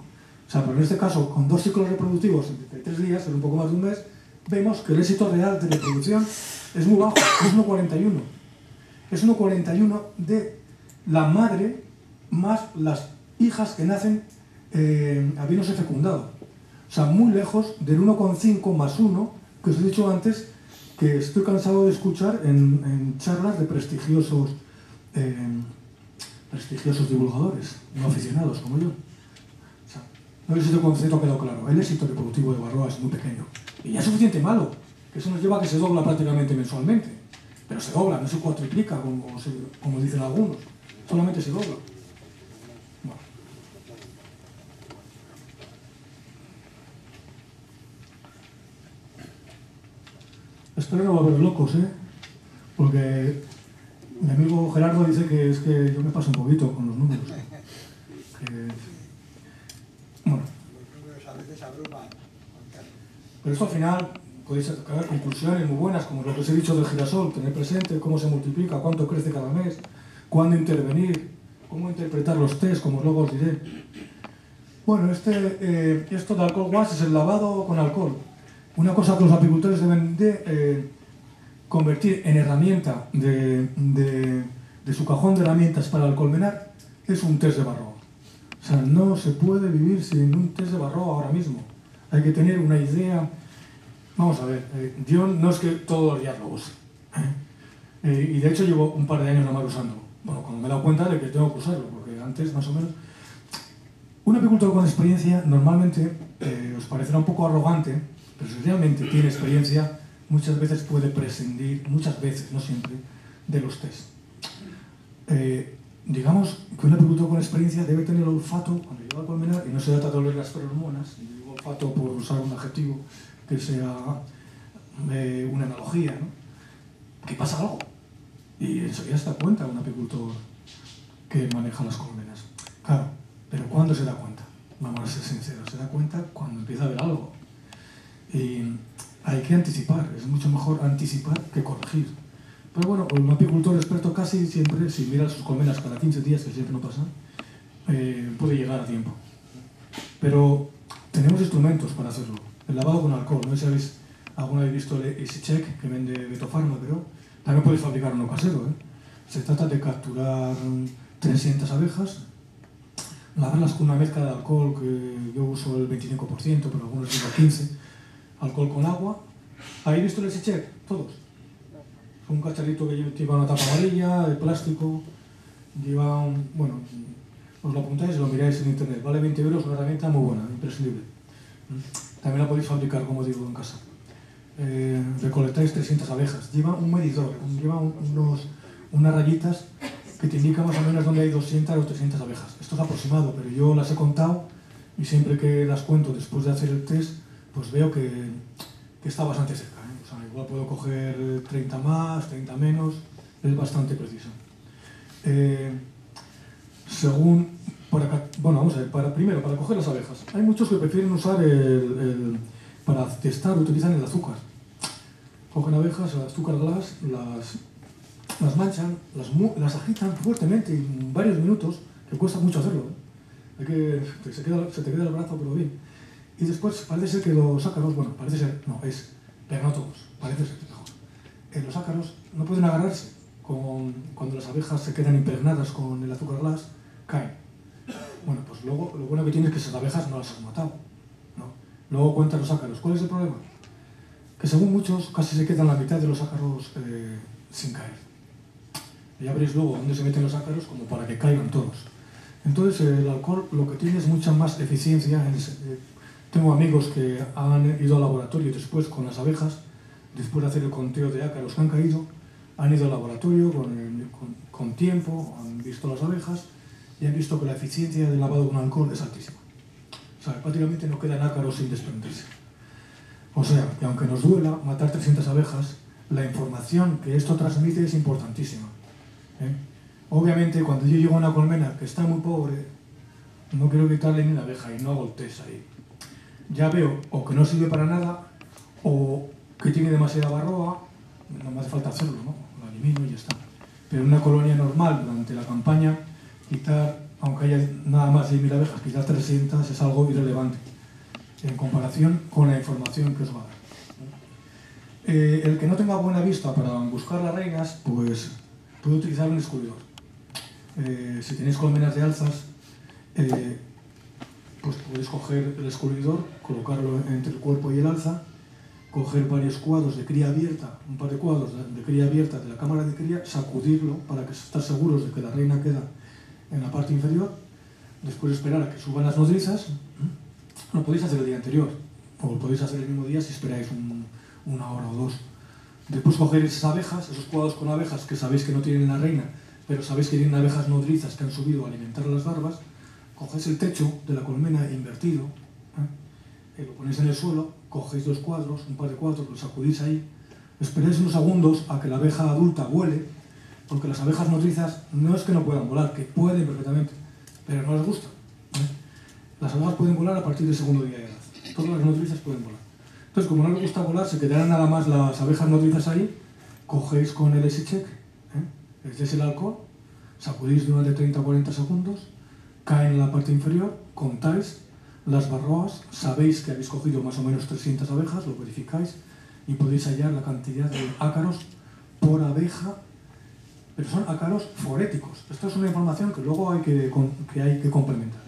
sea, pero en este caso, con 2 ciclos reproductivos en 33 días, en un poco más de un mes, vemos que el éxito real de reproducción es muy bajo, es 1,41. Es 1,41 de la madre más las hijas que nacen habiéndose fecundado. O sea, muy lejos del 1,5 más 1 que os he dicho antes, que estoy cansado de escuchar en charlas de prestigiosos divulgadores, no aficionados como yo. O sea, no sé si este concepto ha quedado claro. El éxito reproductivo de barroa es muy pequeño. Y ya es suficiente malo, que eso nos lleva a que se dobla prácticamente mensualmente. Pero se dobla, no se cuatriplica, como dicen algunos. Solamente se dobla. Bueno. Espero no volver locos, porque mi amigo Gerardo dice que es que yo me paso un poquito con los números. Bueno. Los números a veces abruman. Pero esto al final podéis sacar conclusiones muy buenas, como lo que os he dicho del girasol, tener presente cómo se multiplica, cuánto crece cada mes, cuándo intervenir, cómo interpretar los test, como luego os diré. Bueno, esto de alcohol wash es el lavado con alcohol. Una cosa que los apicultores deben de convertir en herramienta de de su cajón de herramientas para el colmenar es un test de Varroa. O sea, no se puede vivir sin un test de Varroa ahora mismo. Hay que tener una idea. Vamos a ver, yo no es que todos los días lo use. Y de hecho llevo un par de años nada más usándolo. Bueno, cuando me he dado cuenta de que tengo que usarlo, porque antes más o menos... Un apicultor con experiencia normalmente os parecerá un poco arrogante, pero si realmente tiene experiencia, muchas veces puede prescindir, muchas veces, no siempre, de los test. Digamos que un apicultor con experiencia debe tener el olfato cuando llega a colmenar, y no se trata de oler las feromonas, y digo olfato por usar un adjetivo que sea una analogía, ¿no? Que pasa algo. Y enseguida se da cuenta un apicultor que maneja las colmenas. Claro, pero ¿cuándo se da cuenta? Vamos a ser sinceros, se da cuenta cuando empieza a ver algo. Y hay que anticipar, es mucho mejor anticipar que corregir. Pero bueno, un apicultor experto casi siempre, si mira sus colmenas cada 15 días, que siempre no pasa, puede llegar a tiempo. Pero tenemos instrumentos para hacerlo. El lavado con alcohol, no sé si habéis alguna vez visto el EasyCheck que vende Betofarma, pero también podéis fabricar uno casero. Se trata de capturar 300 abejas, lavarlas con una mezcla de alcohol que yo uso el 25%, pero algunos usan el 15%, alcohol con agua. ¿Habéis visto el EasyCheck? Todos. Es un cacharrito que lleva una tapa amarilla, de plástico, lleva un... Bueno, os lo apuntáis y lo miráis en internet. Vale 20 euros, una herramienta muy buena, imprescindible. También la podéis fabricar, como digo, en casa. Recolectáis 300 abejas. Lleva un medidor, lleva unas rayitas que te indican más o menos dónde hay 200 o 300 abejas. Esto es aproximado, pero yo las he contado y siempre que las cuento después de hacer el test, pues veo que está bastante cerca. O sea, igual puedo coger 30 más, 30 menos, es bastante preciso. Bueno, vamos a ver, primero, para coger las abejas. Hay muchos que prefieren usar para testar, utilizan el azúcar. Cogen abejas, el azúcar glass, las manchan, las agitan fuertemente en varios minutos, que cuesta mucho hacerlo. Se te queda el brazo, pero bien. Y después parece ser que los ácaros, bueno, parece ser, no, pero no todos, parece ser mejor. Los ácaros no pueden agarrarse cuando las abejas se quedan impregnadas con el azúcar glass, caen. Bueno, pues luego lo bueno que tiene es que esas abejas no las has matado, ¿no? Luego cuentan los ácaros. ¿Cuál es el problema? Que según muchos casi se quedan la mitad de los ácaros sin caer. Y ya veréis luego dónde se meten los ácaros como para que caigan todos. Entonces el alcohol lo que tiene es mucha más eficiencia. Tengo amigos que han ido al laboratorio después con las abejas, después de hacer el conteo de ácaros que han caído, han ido al laboratorio con tiempo, han visto las abejas y han visto que la eficiencia del lavado con alcohol es altísima. O sea, prácticamente no quedan ácaros sin desprenderse. O sea, que aunque nos duela matar 300 abejas, la información que esto transmite es importantísima. Obviamente, cuando yo llego a una colmena que está muy pobre, no quiero quitarle ni una abeja y no hago el test ahí. Ya veo o que no sirve para nada o que tiene demasiada Varroa, no me hace falta hacerlo, ¿no? Lo elimino y ya está. Pero en una colonia normal, durante la campaña, quitar, aunque haya nada más de 1000 abejas, quitar 300 es algo irrelevante en comparación con la información que os va a dar. El que no tenga buena vista para buscar las reinas, pues puede utilizar un descubridor. Si tenéis colmenas de alzas, pues podéis coger el descubridor, colocarlo entre el cuerpo y el alza, coger varios cuadros de cría abierta, un par de cuadros de cría abierta de la cámara de cría, sacudirlo para que estar seguros de que la reina queda en la parte inferior, después esperar a que suban las nodrizas. Lo podéis hacer el día anterior, o lo podéis hacer el mismo día si esperáis una hora o dos. Después coger esas abejas, esos cuadros con abejas que sabéis que no tienen la reina, pero sabéis que tienen abejas nodrizas que han subido a alimentar las larvas, cogéis el techo de la colmena invertido, lo ponéis en el suelo, cogéis dos cuadros, un par de cuadros, los sacudís ahí, esperáis unos segundos a que la abeja adulta vuele, porque las abejas nodrizas no es que no puedan volar, que pueden perfectamente, pero no les gusta. Las abejas pueden volar a partir del segundo día de edad. Todas las nodrizas pueden volar. Entonces, como no les gusta volar, se quedarán nada más las abejas nodrizas ahí, cogéis con el EasyCheck, les echáis el alcohol, sacudís durante 30 o 40 segundos, caen en la parte inferior, contáis las Varroas, sabéis que habéis cogido más o menos 300 abejas, lo verificáis y podéis hallar la cantidad de ácaros por abeja pero son ácaros foréticos. Esto es una información que luego hay que complementar.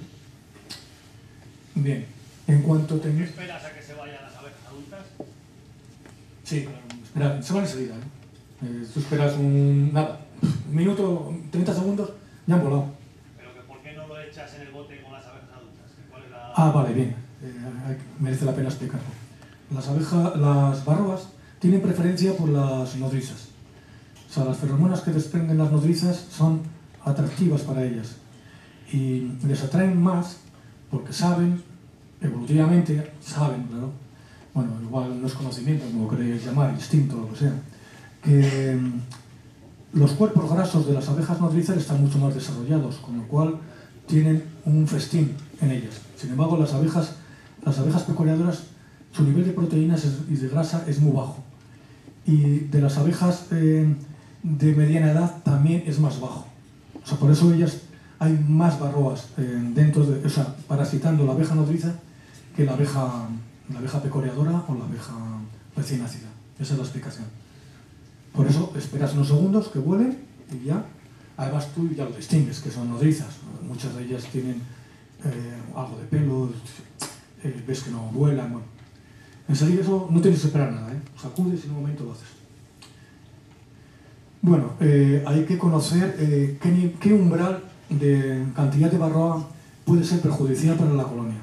Bien, en cuanto ¿Qué esperas a que se vayan las abejas adultas? Sí, espera, se van enseguida, ¿eh? Tú esperas un minuto, 30 segundos, ya han volado. Pero que ¿por qué no lo echas en el bote con las abejas adultas? ¿Cuál es la...? Ah, vale, bien. Merece la pena explicarlo. Las barroas tienen preferencia por las nodrizas. O sea, las feromonas que desprenden las nodrizas son atractivas para ellas. Y les atraen más porque saben, evolutivamente, claro, bueno, igual no es conocimiento, como lo queréis llamar, instinto, lo que sea, que los cuerpos grasos de las abejas nodrizas están mucho más desarrollados, con lo cual tienen un festín en ellas. Sin embargo, las abejas pecoreadoras, su nivel de proteínas y de grasa es muy bajo. Y de las abejas de mediana edad también es más bajo. O sea, por eso ellas hay más barroas parasitando la abeja nodriza que la abeja pecoreadora o la abeja recién nacida. Esa es la explicación. Por eso esperas unos segundos que vuelen y ya, además tú ya lo distingues, que son nodrizas. Muchas de ellas tienen algo de pelo, ves que no vuelan. Bueno. Enseguida eso no tienes que esperar nada, sacudes y en un momento lo haces. Bueno, hay que conocer qué umbral de cantidad de varroa puede ser perjudicial para la colonia.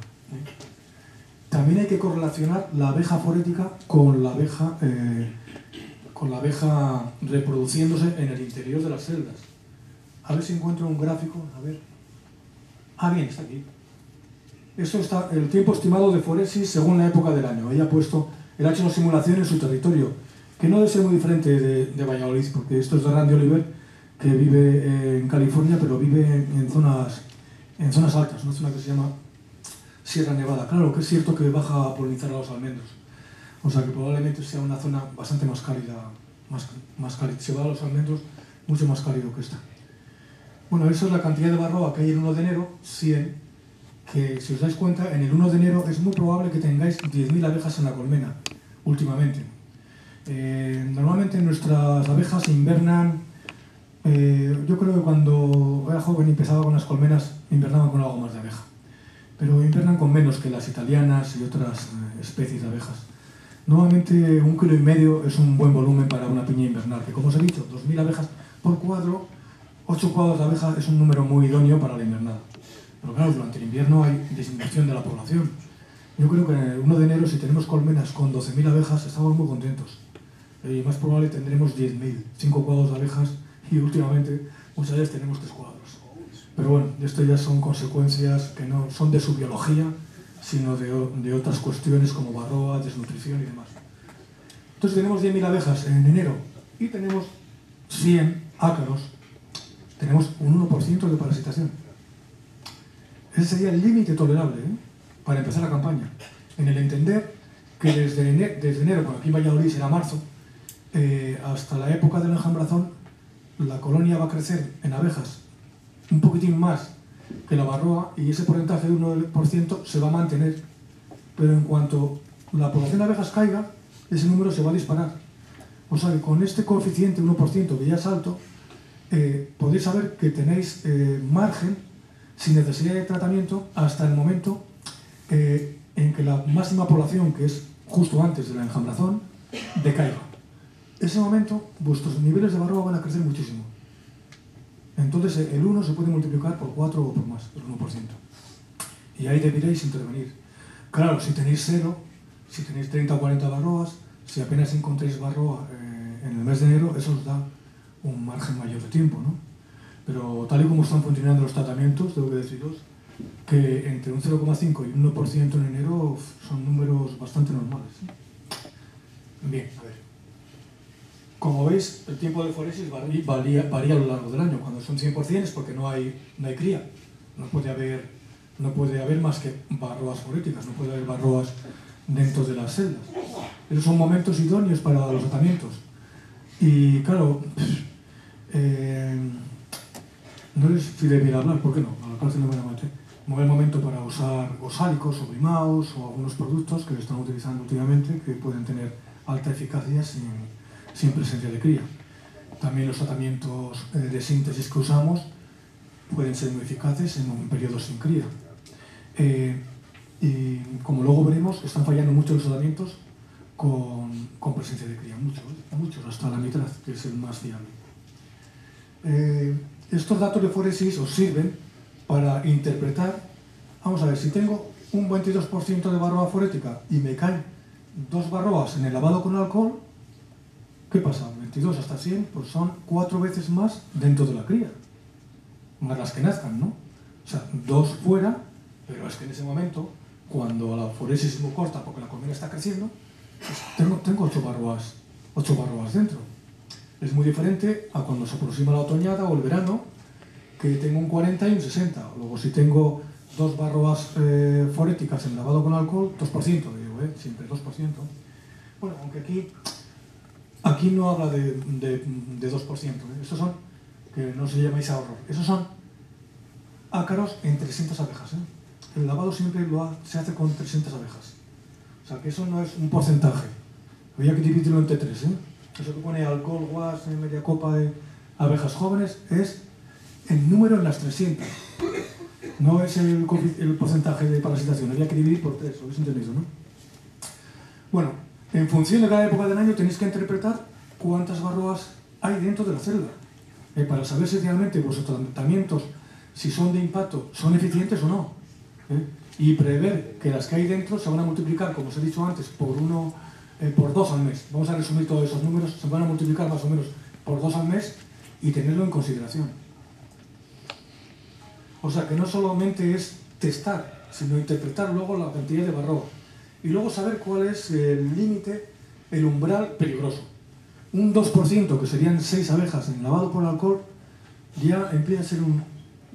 También hay que correlacionar la abeja forética con la abeja reproduciéndose en el interior de las celdas. A ver si encuentro un gráfico, a ver. Ah, bien, está aquí. Esto está el tiempo estimado de foresis según la época del año. Él ha hecho una simulación en su territorio, que no debe ser muy diferente de Valladolid, porque esto es de Randy Oliver, que vive en California, pero vive en zonas altas, una zona que se llama Sierra Nevada. Claro que es cierto que baja a polinizar a los almendros, o sea que probablemente sea una zona bastante más cálida, más cálida. Se va a los almendros mucho más cálido que esta. Bueno, eso es la cantidad de barroa que hay el 1 de enero, 100, que si os dais cuenta, en el 1 de enero es muy probable que tengáis 10.000 abejas en la colmena, últimamente. Normalmente nuestras abejas invernan, yo creo que cuando era joven y empezaba con las colmenas, invernaban con algo más de abeja. Pero invernan con menos que las italianas y otras especies de abejas. Normalmente 1,5 kg es un buen volumen para una piña invernal, que como os he dicho, 2.000 abejas por cuadro, 8 cuadros de abejas es un número muy idóneo para la invernada. Pero claro, durante el invierno hay disminución de la población. Yo creo que en el 1 de enero, si tenemos colmenas con 12.000 abejas, estamos muy contentos. Y más probable tendremos 10.000, 5 cuadros de abejas, y últimamente muchas veces tenemos 3 cuadros. Pero bueno, esto ya son consecuencias que no son de su biología, sino de otras cuestiones como varroa, desnutrición y demás. Entonces tenemos 10.000 abejas en enero y tenemos 100 ácaros. Tenemos un 1% de parasitación. Ese sería el límite tolerable para empezar la campaña. En el entender que desde enero, bueno, aquí en Valladolid será marzo, hasta la época del enjambrazón, la colonia va a crecer en abejas un poquitín más que la varroa y ese porcentaje de 1% se va a mantener. Pero en cuanto la población de abejas caiga, ese número se va a disparar. O sea que con este coeficiente 1%, que ya es alto, podéis saber que tenéis margen sin necesidad de tratamiento hasta el momento en que la máxima población, que es justo antes de la enjambrazón, decaiga. Ese momento vuestros niveles de varroa van a crecer muchísimo. Entonces el 1 se puede multiplicar por 4 o por más, el 1%. Y ahí deberéis intervenir. Claro, si tenéis 0, si tenéis 30 o 40 varroas, si apenas encontréis varroa en el mes de enero, eso os da un margen mayor de tiempo, ¿no? Pero tal y como están funcionando los tratamientos, tengo que deciros que entre un 0,5 y un 1% en enero son números bastante normales. Bien, a ver. Como veis, el tiempo de foresis varía a lo largo del año. Cuando son 100% es porque no hay cría. No puede haber más que barroas foréticas, no puede haber barroas dentro de las celdas. Esos son momentos idóneos para los tratamientos. Y claro, no es fidedigno hablar, ¿por qué no? A la cárcel no me van a meter. No es momento para usar osálicos o brimaos o algunos productos que se están utilizando últimamente que pueden tener alta eficacia sin presencia de cría. También los tratamientos de síntesis que usamos pueden ser muy eficaces en un periodo sin cría. Y como luego veremos, están fallando mucho los tratamientos con presencia de cría, muchos, hasta la mitad, que es el más fiable. Estos datos de foresis os sirven para interpretar, vamos a ver, si tengo un 22% de barroa forética y me caen 2 barroas en el lavado con alcohol, ¿qué pasa? 22 hasta 100, pues son 4 veces más dentro de la cría, más las que nazcan, ¿no? O sea, 2 fuera, pero es que en ese momento, cuando la foresis es muy corta porque la colmena está creciendo, pues tengo 8 barroas dentro. Es muy diferente a cuando se aproxima la otoñada o el verano, que tengo un 40 y un 60. Luego, si tengo 2 barroas foréticas en lavado con alcohol, 2%, digo, siempre 2%. Bueno, aunque aquí no habla de 2%. Estos son, que no se llamáis ahorro, esos son ácaros en 300 abejas. El lavado siempre se hace con 300 abejas. O sea, que eso no es un porcentaje. Había que dividirlo entre 3. Eso que pone alcohol, guas, media copa de abejas jóvenes, es el número en las 300. No es el porcentaje de parasitación. Había que dividir por 3. ¿Lo habéis entendido, no? Bueno, en función de cada época del año tenéis que interpretar cuántas barroas hay dentro de la celda. Para saber si realmente vuestros tratamientos, si son de impacto, son eficientes o no. Y prever que las que hay dentro se van a multiplicar, como os he dicho antes, por 2 al mes. Vamos a resumir todos esos números, se van a multiplicar más o menos por 2 al mes y tenerlo en consideración. O sea que no solamente es testar, sino interpretar luego la cantidad de barroa. Y luego saber cuál es el límite, el umbral peligroso. Un 2%, que serían 6 abejas en lavado por alcohol, ya empieza a ser un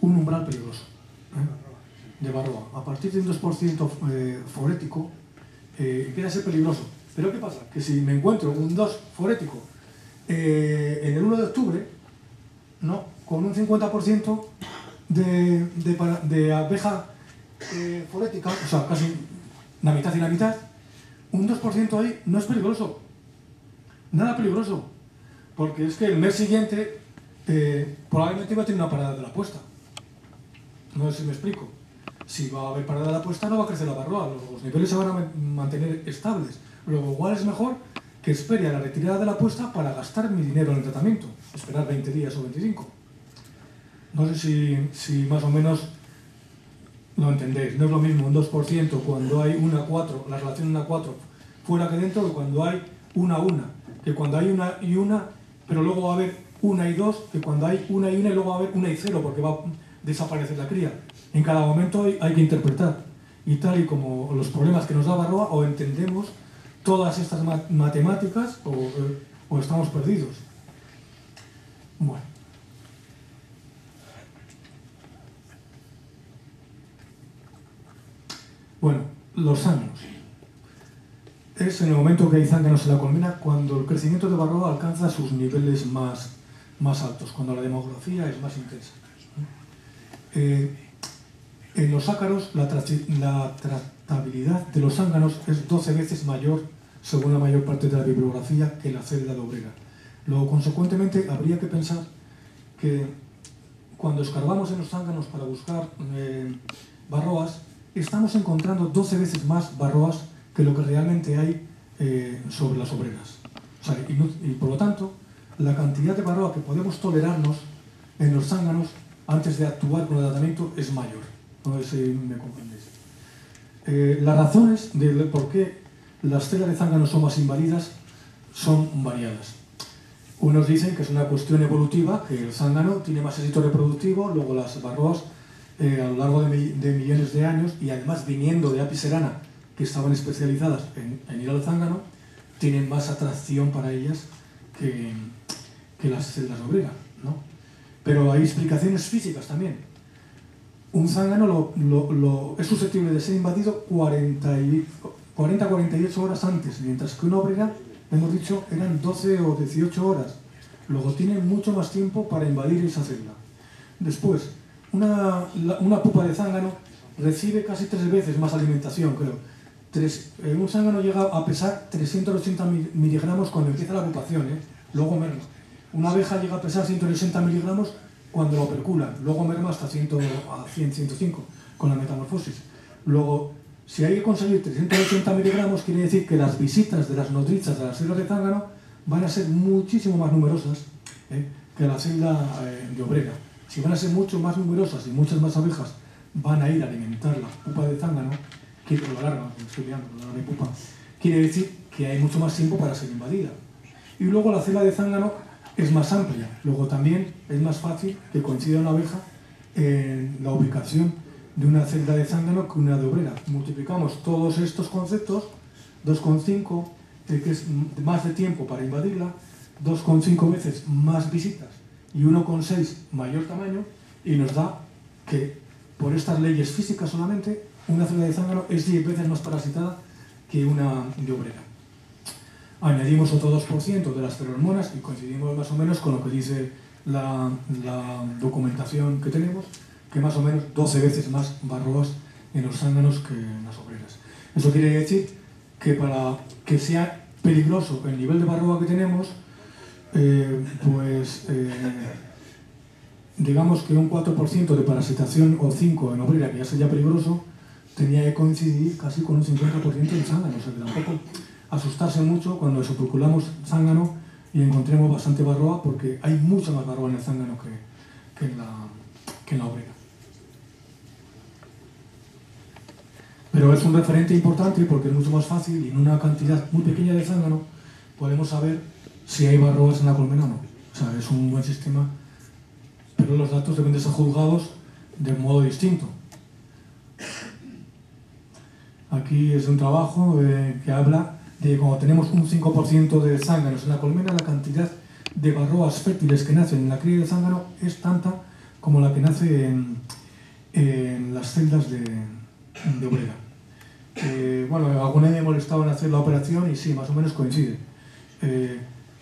umbral peligroso de barroa. A partir de un 2% forético, empieza a ser peligroso. Pero ¿qué pasa? Que si me encuentro un 2 forético en el 1 de octubre, ¿no? Con un 50% de abeja forética, o sea, casi la mitad y la mitad, un 2% ahí no es peligroso. Nada peligroso. Porque es que el mes siguiente probablemente va a tener una parada de la puesta. No sé si me explico. Si va a haber parada de la puesta, no va a crecer la barroa, los niveles se van a mantener estables. Luego, igual es mejor que espere a la retirada de la puesta para gastar mi dinero en el tratamiento. Esperar 20 días o 25. No sé si más o menos lo entendéis. No es lo mismo un 2% cuando hay 1:4, la relación 1:4 fuera que dentro, que cuando hay 1:1. Que cuando hay 1 y 1, pero luego va a haber 1 y 2, que cuando hay 1 y 1 y luego va a haber 1 y 0, porque va a desaparecer la cría. En cada momento hay que interpretar. Y tal y como los problemas que nos da barroa, o entendemos todas estas matemáticas o estamos perdidos. Bueno. Bueno, los zánganos. Es en el momento que hay zánganos en la colmena cuando el crecimiento de barroa alcanza sus niveles más altos, cuando la demografía es más intensa. En los ácaros, la tratabilidad de los zánganos es 12 veces mayor, según la mayor parte de la bibliografía, que la celda de obrera. Luego, consecuentemente, habría que pensar que cuando escarbamos en los zánganos para buscar barroas, estamos encontrando 12 veces más barroas que lo que realmente hay sobre las obreras. O sea, y por lo tanto, la cantidad de barroa que podemos tolerarnos en los zánganos antes de actuar con el tratamiento es mayor. No sé si me comprendéis. Las razones de por qué las celdas de zánganos son más inválidas son variadas. Unos dicen que es una cuestión evolutiva, que el zángano tiene más éxito reproductivo, luego las barroas a lo largo de millones de años, y además viniendo de Apis cerana, que estaban especializadas en ir al zángano, tienen más atracción para ellas que las celdas de obrera, ¿no? Pero hay explicaciones físicas también. Un zángano es susceptible de ser invadido 40-48 horas antes, mientras que una obrera, hemos dicho, eran 12 o 18 horas. Luego tienen mucho más tiempo para invadir esa celda. Después, una pupa de zángano recibe casi 3 veces más alimentación, creo. Un zángano llega a pesar 380 miligramos cuando empieza la pupación, luego menos. Una abeja llega a pesar 160 miligramos cuando lo perculan, luego merma hasta 100, a 100, 105 con la metamorfosis. Luego, si hay que conseguir 380 miligramos, quiere decir que las visitas de las nodrizas de las células de zángano van a ser muchísimo más numerosas que la celda de obrera. Si van a ser mucho más numerosas y muchas más abejas van a ir a alimentar la pupa de zángano, quiere decir que hay mucho más tiempo para ser invadida. Y luego la celda de zángano es más amplia. Luego también es más fácil que coincida una abeja en la ubicación de una celda de zángano que una de obrera. Multiplicamos todos estos conceptos, 2,5, que es más de tiempo para invadirla, 2,5 veces más visitas y 1,6 mayor tamaño, y nos da que, por estas leyes físicas solamente, una celda de zángano es 10 veces más parasitada que una de obrera. Añadimos otro 2% de las feromonas y coincidimos más o menos con lo que dice la documentación que tenemos, que más o menos 12 veces más varroas en los zánganos que en las obreras. Eso quiere decir que para que sea peligroso el nivel de varroa que tenemos, digamos que un 4% de parasitación o 5% en obrera, que ya sería peligroso, tenía que coincidir casi con un 50% en zángano. O sea que tampoco asustarse mucho cuando subperculamos zángano y encontremos bastante varroa, porque hay mucha más varroa en el zángano que en la obrera. Pero es un referente importante porque es mucho más fácil y en una cantidad muy pequeña de zángano podemos saber si hay varroas en la colmena o no. O sea, es un buen sistema, pero los datos deben de ser juzgados de modo distinto. Aquí es un trabajo que habla de cuando tenemos un 5% de zánganos en la colmena, la cantidad de varroas fértiles que nacen en la cría de zángano es tanta como la que nace en las celdas de obrera. Bueno, alguna vez me he molestado en hacer la operación y sí, más o menos coincide.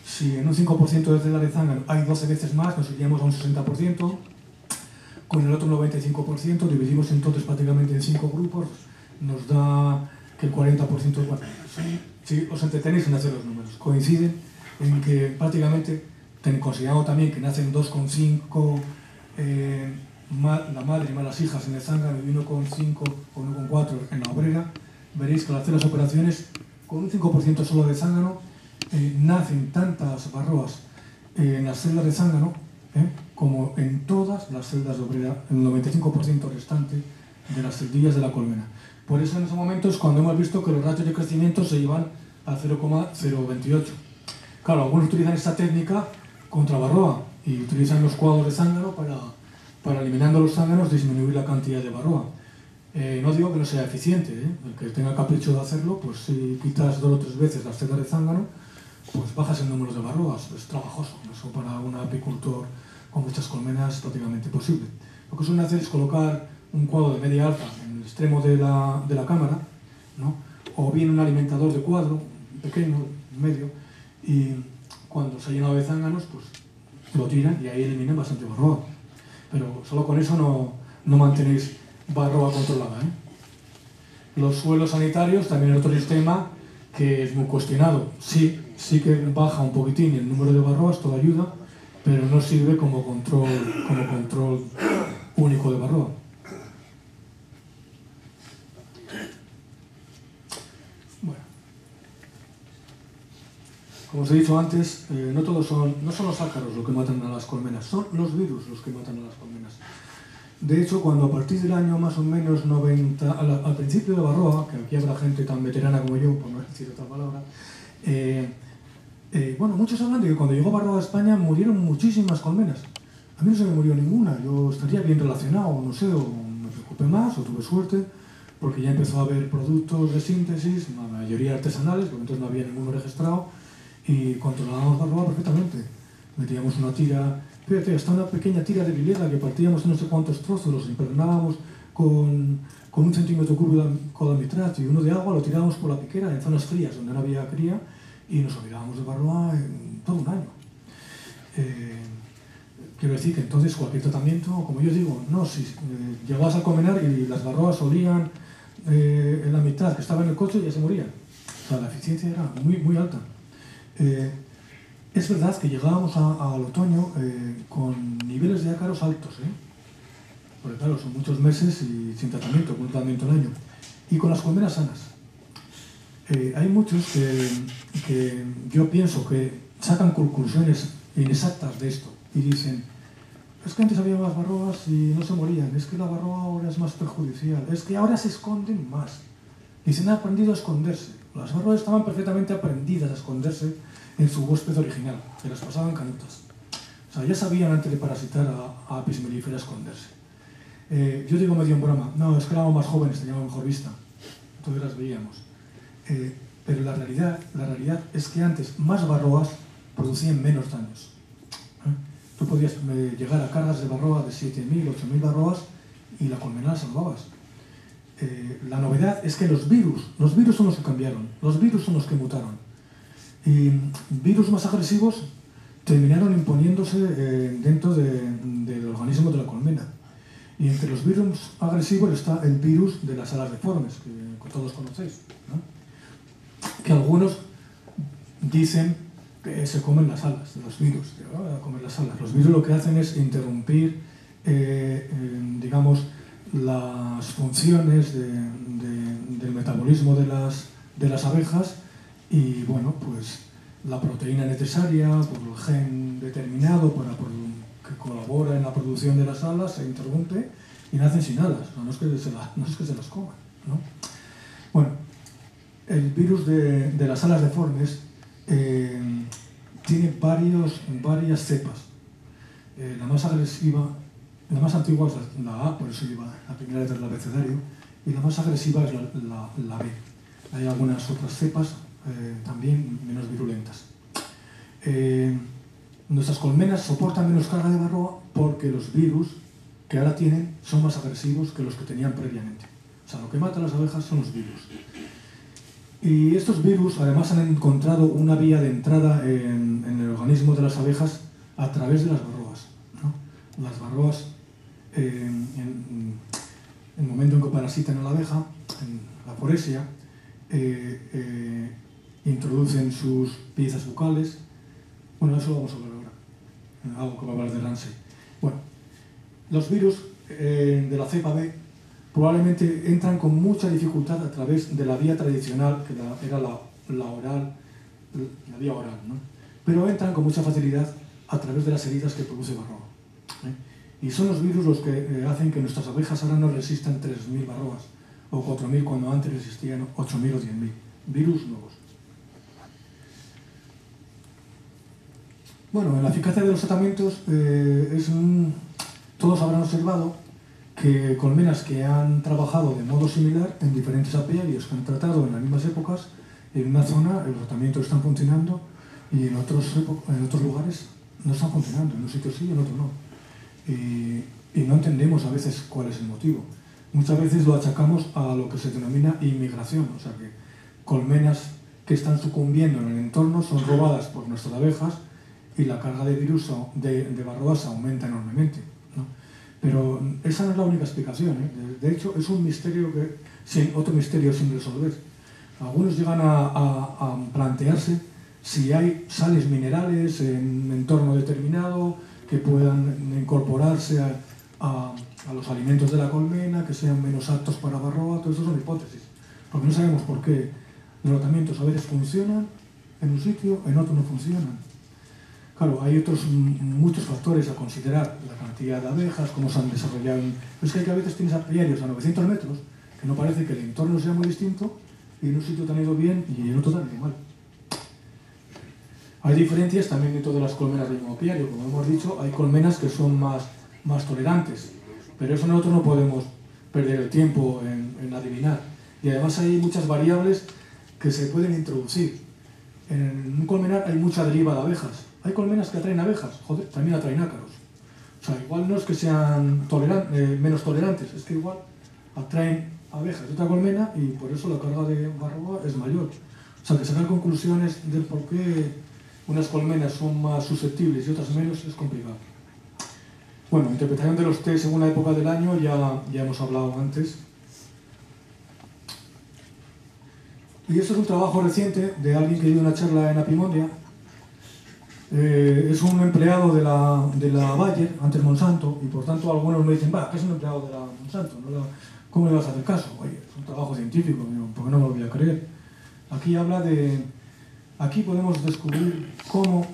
Si en un 5% de celdas de zángano hay 12 veces más, nos iríamos a un 60%. Con el otro 95% dividimos entonces prácticamente en 5 grupos, nos da que el 40%, bueno, si os entretenéis en hacer los números, coinciden en que prácticamente, considerando también que nacen 2,5 la madre y más las hijas en el zángano y 1,5 o 1,4 en la obrera, veréis que al hacer las operaciones con un 5% solo de zángano nacen tantas varroas en las celdas de zángano como en todas las celdas de obrera, el 95% restante de las celdillas de la colmena. Por eso en ese momento es cuando hemos visto que los ratios de crecimiento se llevan a 0,028. Claro, algunos utilizan esta técnica contra varroa y utilizan los cuadros de zángano para eliminando los zánganos disminuir la cantidad de varroa. No digo que no sea eficiente, el que tenga capricho de hacerlo, pues si quitas 2 o 3 veces las celdas de zángano, pues bajas el número de varroas. Es trabajoso, eso para un apicultor con muchas colmenas es prácticamente posible. Lo que suelen hacer es colocar un cuadro de media alta en el extremo de la cámara, ¿no? O bien un alimentador de cuadro, pequeño, medio, y cuando se ha llenado de zánganos, pues lo tiran y ahí eliminan bastante varroa. Pero solo con eso no mantenéis varroa controlada. Los suelos sanitarios también es otro sistema que es muy cuestionado. Sí que baja un poquitín el número de varroas, todo ayuda, pero no sirve como control único de varroa. Bueno, como os he dicho antes, no son los ácaros los que matan a las colmenas, son los virus los que matan a las colmenas. De hecho, cuando a partir del año más o menos 90, al principio de varroa, que aquí habrá gente tan veterana como yo, por no decir otra palabra, bueno, muchos hablan de que cuando llegó varroa a España murieron muchísimas colmenas. A mí no se me murió ninguna, yo estaría bien relacionado, no sé, o me preocupé más, o tuve suerte, porque ya empezó a haber productos de síntesis, la mayoría artesanales, porque entonces no había ninguno registrado, y controlábamos varroa perfectamente. Metíamos una tira, fíjate, hasta una pequeña tira de vileda que partíamos en no sé cuántos trozos, los impregnábamos con 1 centímetro cúbico de codamitrato y uno de agua, lo tirábamos por la piquera en zonas frías donde no había cría y nos olvidábamos de varroa en todo un año. Quiero decir que entonces cualquier tratamiento, como yo digo, no, si llegabas al colmenar y las varroas olían en la mitad que estaba en el coche, ya se morían. O sea, la eficiencia era muy, muy alta. Es verdad que llegábamos al otoño con niveles de ácaros altos, porque claro, son muchos meses y sin tratamiento, con un tratamiento al año, y con las colmenas sanas. Hay muchos que yo pienso que sacan conclusiones inexactas de esto y dicen: es que antes había más varroas y no se morían, es que la varroa ahora es más perjudicial, es que ahora se esconden más. Y se han aprendido a esconderse. Las varroas estaban perfectamente aprendidas a esconderse en su huésped original, que las pasaban canutas. O sea, ya sabían antes de parasitar a Apis mellifera esconderse. Yo digo medio en broma: no, es que éramos más jóvenes, teníamos mejor vista, entonces las veíamos. Pero la realidad es que antes más varroas producían menos daños. Tú podías llegar a cargas de varroa de 7.000, 8.000 varroas y la colmena la salvabas. La novedad es que los virus son los que cambiaron, los virus son los que mutaron. Y virus más agresivos terminaron imponiéndose dentro del organismo de la colmena. Y entre los virus agresivos está el virus de las alas deformes, que todos conocéis, ¿no? Que algunos dicen que se comen las alas de los virus. A comer las alas. Los virus lo que hacen es interrumpir, digamos, las funciones del metabolismo de las abejas, y bueno, pues la proteína necesaria por el gen determinado que colabora en la producción de las alas se interrumpe y nacen sin alas. No es que se las coman, ¿no? Bueno, el virus de las alas deformes tiene varias cepas. La más agresiva, la más antigua es la A, por eso lleva la primera letra del abecedario, y la más agresiva es la B. Hay algunas otras cepas también menos virulentas. Nuestras colmenas soportan menos carga de varroa porque los virus que ahora tienen son más agresivos que los que tenían previamente. O sea, lo que mata a las abejas son los virus. Y estos virus además han encontrado una vía de entrada en el organismo de las abejas a través de las varroas, ¿no? Las varroas, en el momento en que parasitan a la abeja, en la foresia, introducen sus piezas bucales. Bueno, eso lo vamos a hablar ahora, algo que va a hablar de Ramsay. Bueno, los virus de la cepa B probablemente entran con mucha dificultad a través de la vía tradicional, que era la vía oral, ¿no? Pero entran con mucha facilidad a través de las heridas que produce varroa. Y son los virus los que hacen que nuestras abejas ahora no resistan 3.000 varroas, o 4.000 cuando antes resistían 8.000 o 10.000. Virus nuevos. Bueno, en la eficacia de los tratamientos, todos habrán observado que colmenas que han trabajado de modo similar en diferentes apiarios que han tratado en las mismas épocas, en una zona los tratamientos están funcionando y en otros lugares no están funcionando, en un sitio sí y en otro no. Y no entendemos a veces cuál es el motivo. Muchas veces lo achacamos a lo que se denomina inmigración, o sea que colmenas que están sucumbiendo en el entorno son robadas por nuestras abejas y la carga de virus de varroas aumenta enormemente, ¿no? Pero esa no es la única explicación, ¿eh? De hecho, es un misterio otro misterio sin resolver. Algunos llegan a plantearse si hay sales minerales en un entorno determinado que puedan incorporarse a los alimentos de la colmena, que sean menos aptos para varroa. Todo eso son hipótesis, porque no sabemos por qué los tratamientos a veces funcionan en un sitio, en otro no funcionan. Claro, hay muchos factores a considerar: la cantidad de abejas, cómo se han desarrollado. Pero es que a veces tienes apiarios a 900 metros que no parece que el entorno sea muy distinto, y en un sitio te han ido bien y en otro te han ido mal. Hay diferencias también dentro de las colmenas del mismo apiario. Como hemos dicho, hay colmenas que son más tolerantes, pero eso nosotros no podemos perder el tiempo en adivinar. Y además hay muchas variables que se pueden introducir. En un colmenar hay mucha deriva de abejas. Hay colmenas que atraen abejas, joder, también atraen ácaros. O sea, igual no es que sean menos tolerantes, es que igual atraen abejas de otra colmena y por eso la carga de varroa es mayor. O sea, que sacar conclusiones del por qué unas colmenas son más susceptibles y otras menos es complicado. Bueno, interpretación de los test según la época del año ya hemos hablado antes. Y esto es un trabajo reciente de alguien que dio una charla en Apimondia, es un empleado de la Bayer, antes Monsanto, y por tanto algunos me dicen, va, que es un empleado de la Monsanto, ¿cómo le vas a hacer caso? Oye, es un trabajo científico, ¿por qué no me lo voy a creer? Aquí podemos descubrir cómo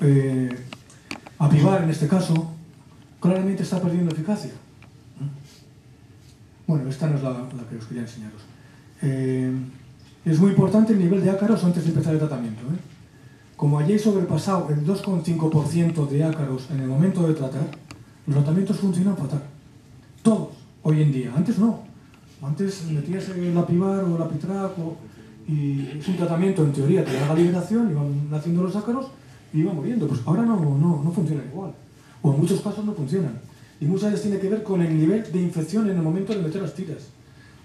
Apivar, en este caso, claramente está perdiendo eficacia. Bueno, esta no es la que os quería enseñaros. Es muy importante el nivel de ácaros antes de empezar el tratamiento. Como hayáis sobrepasado el 2,5% de ácaros en el momento de tratar, los tratamientos funcionan fatal. Todos, hoy en día. Antes no. Antes metías el Apivar o el Apitrac y es un tratamiento, en teoría, que le haga liberación, iban naciendo los ácaros y iban muriendo. Pues ahora no funcionan igual. O en muchos casos no funcionan. Y muchas veces tiene que ver con el nivel de infección en el momento de meter las tiras.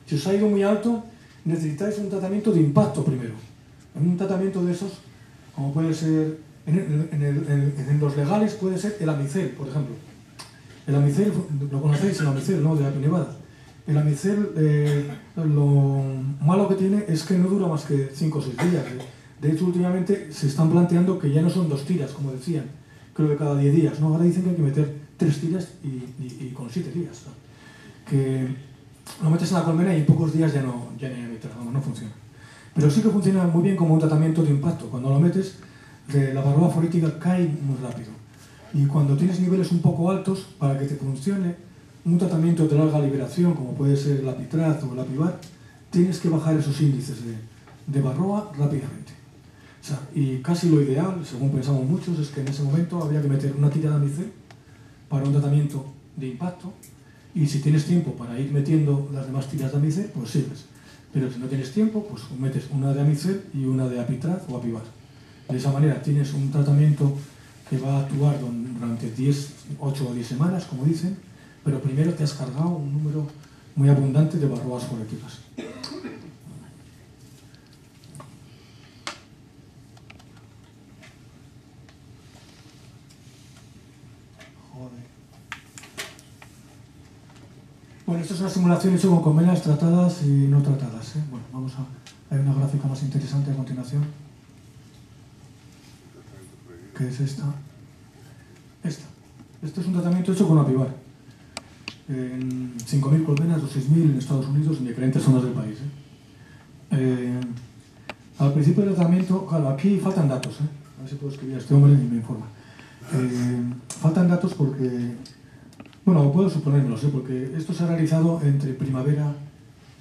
Si os ha ido muy alto, necesitáis un tratamiento de impacto primero. Un tratamiento de esos, como puede ser, en los legales puede ser el Amicel, por ejemplo. El Amicel, lo conocéis, el Amicel, ¿no? De la Nevada. El Amicel, lo malo que tiene es que no dura más que 5 o 6 días. De hecho, últimamente se están planteando que ya no son 2 tiras, como decían, creo que cada 10 días, ¿no? Ahora dicen que hay que meter 3 tiras y con 7 días, ¿no? Que lo metes en la colmena y en pocos días ya no hay meter, no funciona. Pero sí que funciona muy bien como un tratamiento de impacto. Cuando lo metes, la barroa florítica cae muy rápido. Y cuando tienes niveles un poco altos, para que te funcione un tratamiento de larga liberación, como puede ser el Apitraz o el Apivar, tienes que bajar esos índices de barroa rápidamente. O sea, y casi lo ideal, según pensamos muchos, es que en ese momento habría que meter una tira de Amicel para un tratamiento de impacto, y si tienes tiempo para ir metiendo las demás tiras de Amicel, pues sigues. Pero si no tienes tiempo, pues metes una de Amicel y una de Apitraz o Apivar. De esa manera tienes un tratamiento que va a actuar durante 8 o 10 semanas, como dicen, pero primero te has cargado un número muy abundante de barroas floríticas. Bueno, esto es una simulación hecha con colmenas tratadas y no tratadas. Bueno, hay una gráfica más interesante a continuación, que es esta. Este es un tratamiento hecho con Apivar. En 5.000 colmenas o 6.000 en Estados Unidos, en diferentes zonas del país. Al principio del tratamiento, claro, aquí faltan datos. A ver si puedo escribir a este hombre y me informa. Faltan datos porque... Bueno, puedo suponérmelo, porque esto se ha realizado entre primavera,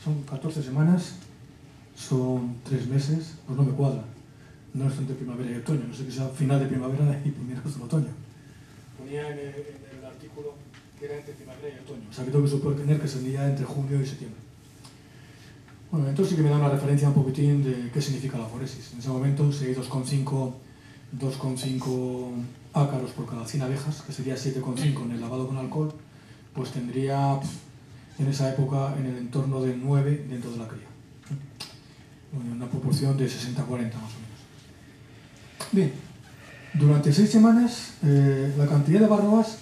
son 14 semanas, son 3 meses, pues no me cuadra. No es entre primavera y otoño, no sé que sea final de primavera y primeros del otoño. Ponía en el artículo que era entre primavera y otoño, o sea que tengo que suponer que sería entre junio y septiembre. Bueno, entonces sí que me da una referencia un poquitín de qué significa la foresis. En ese momento, si hay 2,5 ácaros por cada 100 abejas, que sería 7,5 en el lavado con alcohol, pues tendría en esa época en el entorno de 9 dentro de la cría. Una proporción de 60-40 más o menos. Bien, durante 6 semanas la cantidad de barroas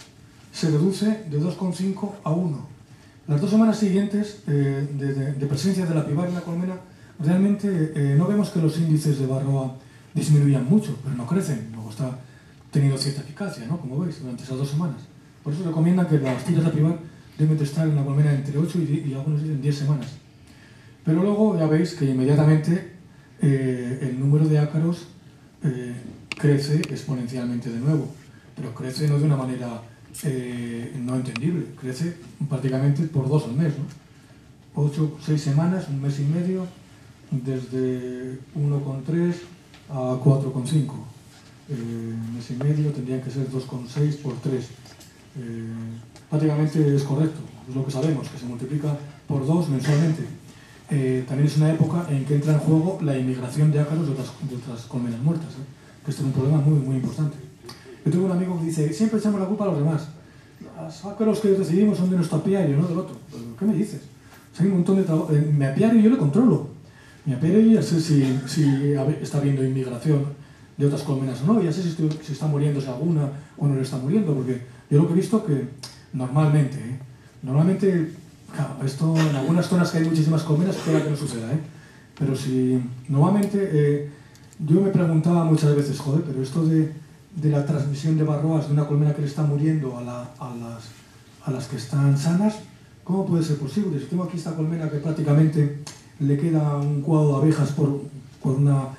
se reduce de 2,5 a 1. Las 2 semanas siguientes de presencia del Apivar en la colmena, realmente no vemos que los índices de barroa disminuyan mucho, pero no crecen. Luego está teniendo cierta eficacia, ¿no? Como veis, durante esas 2 semanas. Por eso recomiendan que las tiras de Apivar deben de estar en la colmena entre 8 y algunos dicen 10 semanas. Pero luego ya veis que inmediatamente el número de ácaros crece exponencialmente de nuevo, pero crece no de una manera no entendible, crece prácticamente por 2 al mes, ¿no? 6 semanas, un mes y medio, desde 1,3 a 4,5. Mes y medio tendrían que ser 2,6 por 3. Prácticamente es correcto, es lo que sabemos, que se multiplica por 2 mensualmente. También es una época en que entra en juego la inmigración de ácaros de otras colmenas muertas, que este es un problema muy, muy importante. Yo tengo un amigo que dice, siempre echamos la culpa a los demás. Los ácaros que recibimos son de nuestro apiario, no del otro. ¿Qué me dices? O sea, hay un montón de trabajo. Mi apiario yo lo controlo. Mi apiario ya sé si está habiendo inmigración de otras colmenas o no, ya sé si está muriéndose alguna o no le está muriendo, porque yo lo que he visto que normalmente, claro, esto en algunas zonas que hay muchísimas colmenas, espera que no suceda, pero si normalmente yo me preguntaba muchas veces, joder, pero esto de de la transmisión de varroas de una colmena que le está muriendo a las que están sanas? ¿Cómo puede ser posible? Si tengo aquí esta colmena que prácticamente le queda un cuadro de abejas por una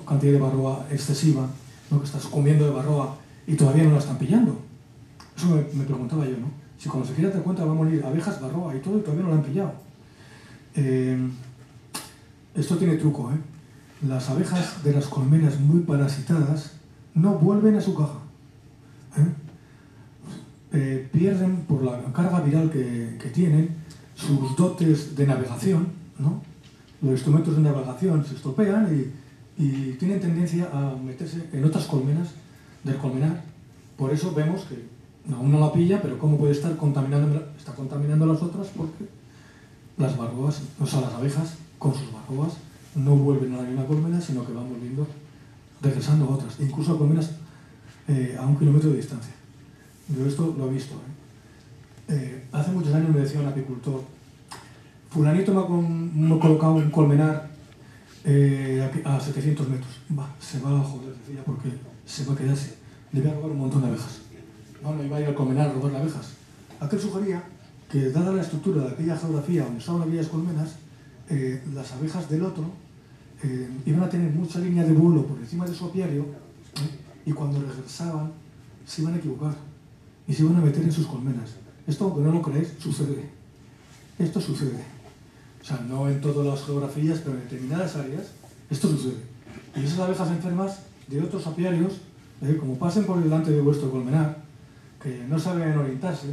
cantidad de varroa excesiva, ¿no? Que estás comiendo de varroa y todavía no la están pillando. Eso me preguntaba yo, ¿no? Si cuando se quiera dar cuenta va a morir abejas, varroa y todo, y todavía no la han pillado. Esto tiene truco, ¿eh? Las abejas de las colmenas muy parasitadas no vuelven a su caja. Pierden, por la carga viral que tienen, sus dotes de navegación, ¿no? Los instrumentos de navegación se estropean y tienen tendencia a meterse en otras colmenas del colmenar. Por eso vemos que aún no la pilla, pero ¿cómo puede estar contaminando? Está contaminando a las otras porque las varroas, o sea, las abejas con sus varroas no vuelven a la misma colmena, sino que van volviendo, regresando a otras, incluso a colmenas a 1 kilómetro de distancia. Yo esto lo he visto. Hace muchos años me decía un apicultor: fulanito me ha colocado un colmenar a 700 metros. Se va a joder, decía, porque se va a quedarse. Le voy a robar un montón de abejas. No iba a ir al colmenar a robarle abejas. Aquel sugería que, dada la estructura de aquella geografía donde estaban aquellas colmenas, las abejas del otro iban a tener mucha línea de vuelo por encima de su apiario, y cuando regresaban se iban a equivocar y se iban a meter en sus colmenas. Esto, aunque no lo creéis, sucede. Esto sucede. O sea, no en todas las geografías, pero en determinadas áreas, esto sucede. Y esas abejas enfermas de otros apiarios, como pasen por delante de vuestro colmenar, que no saben orientarse,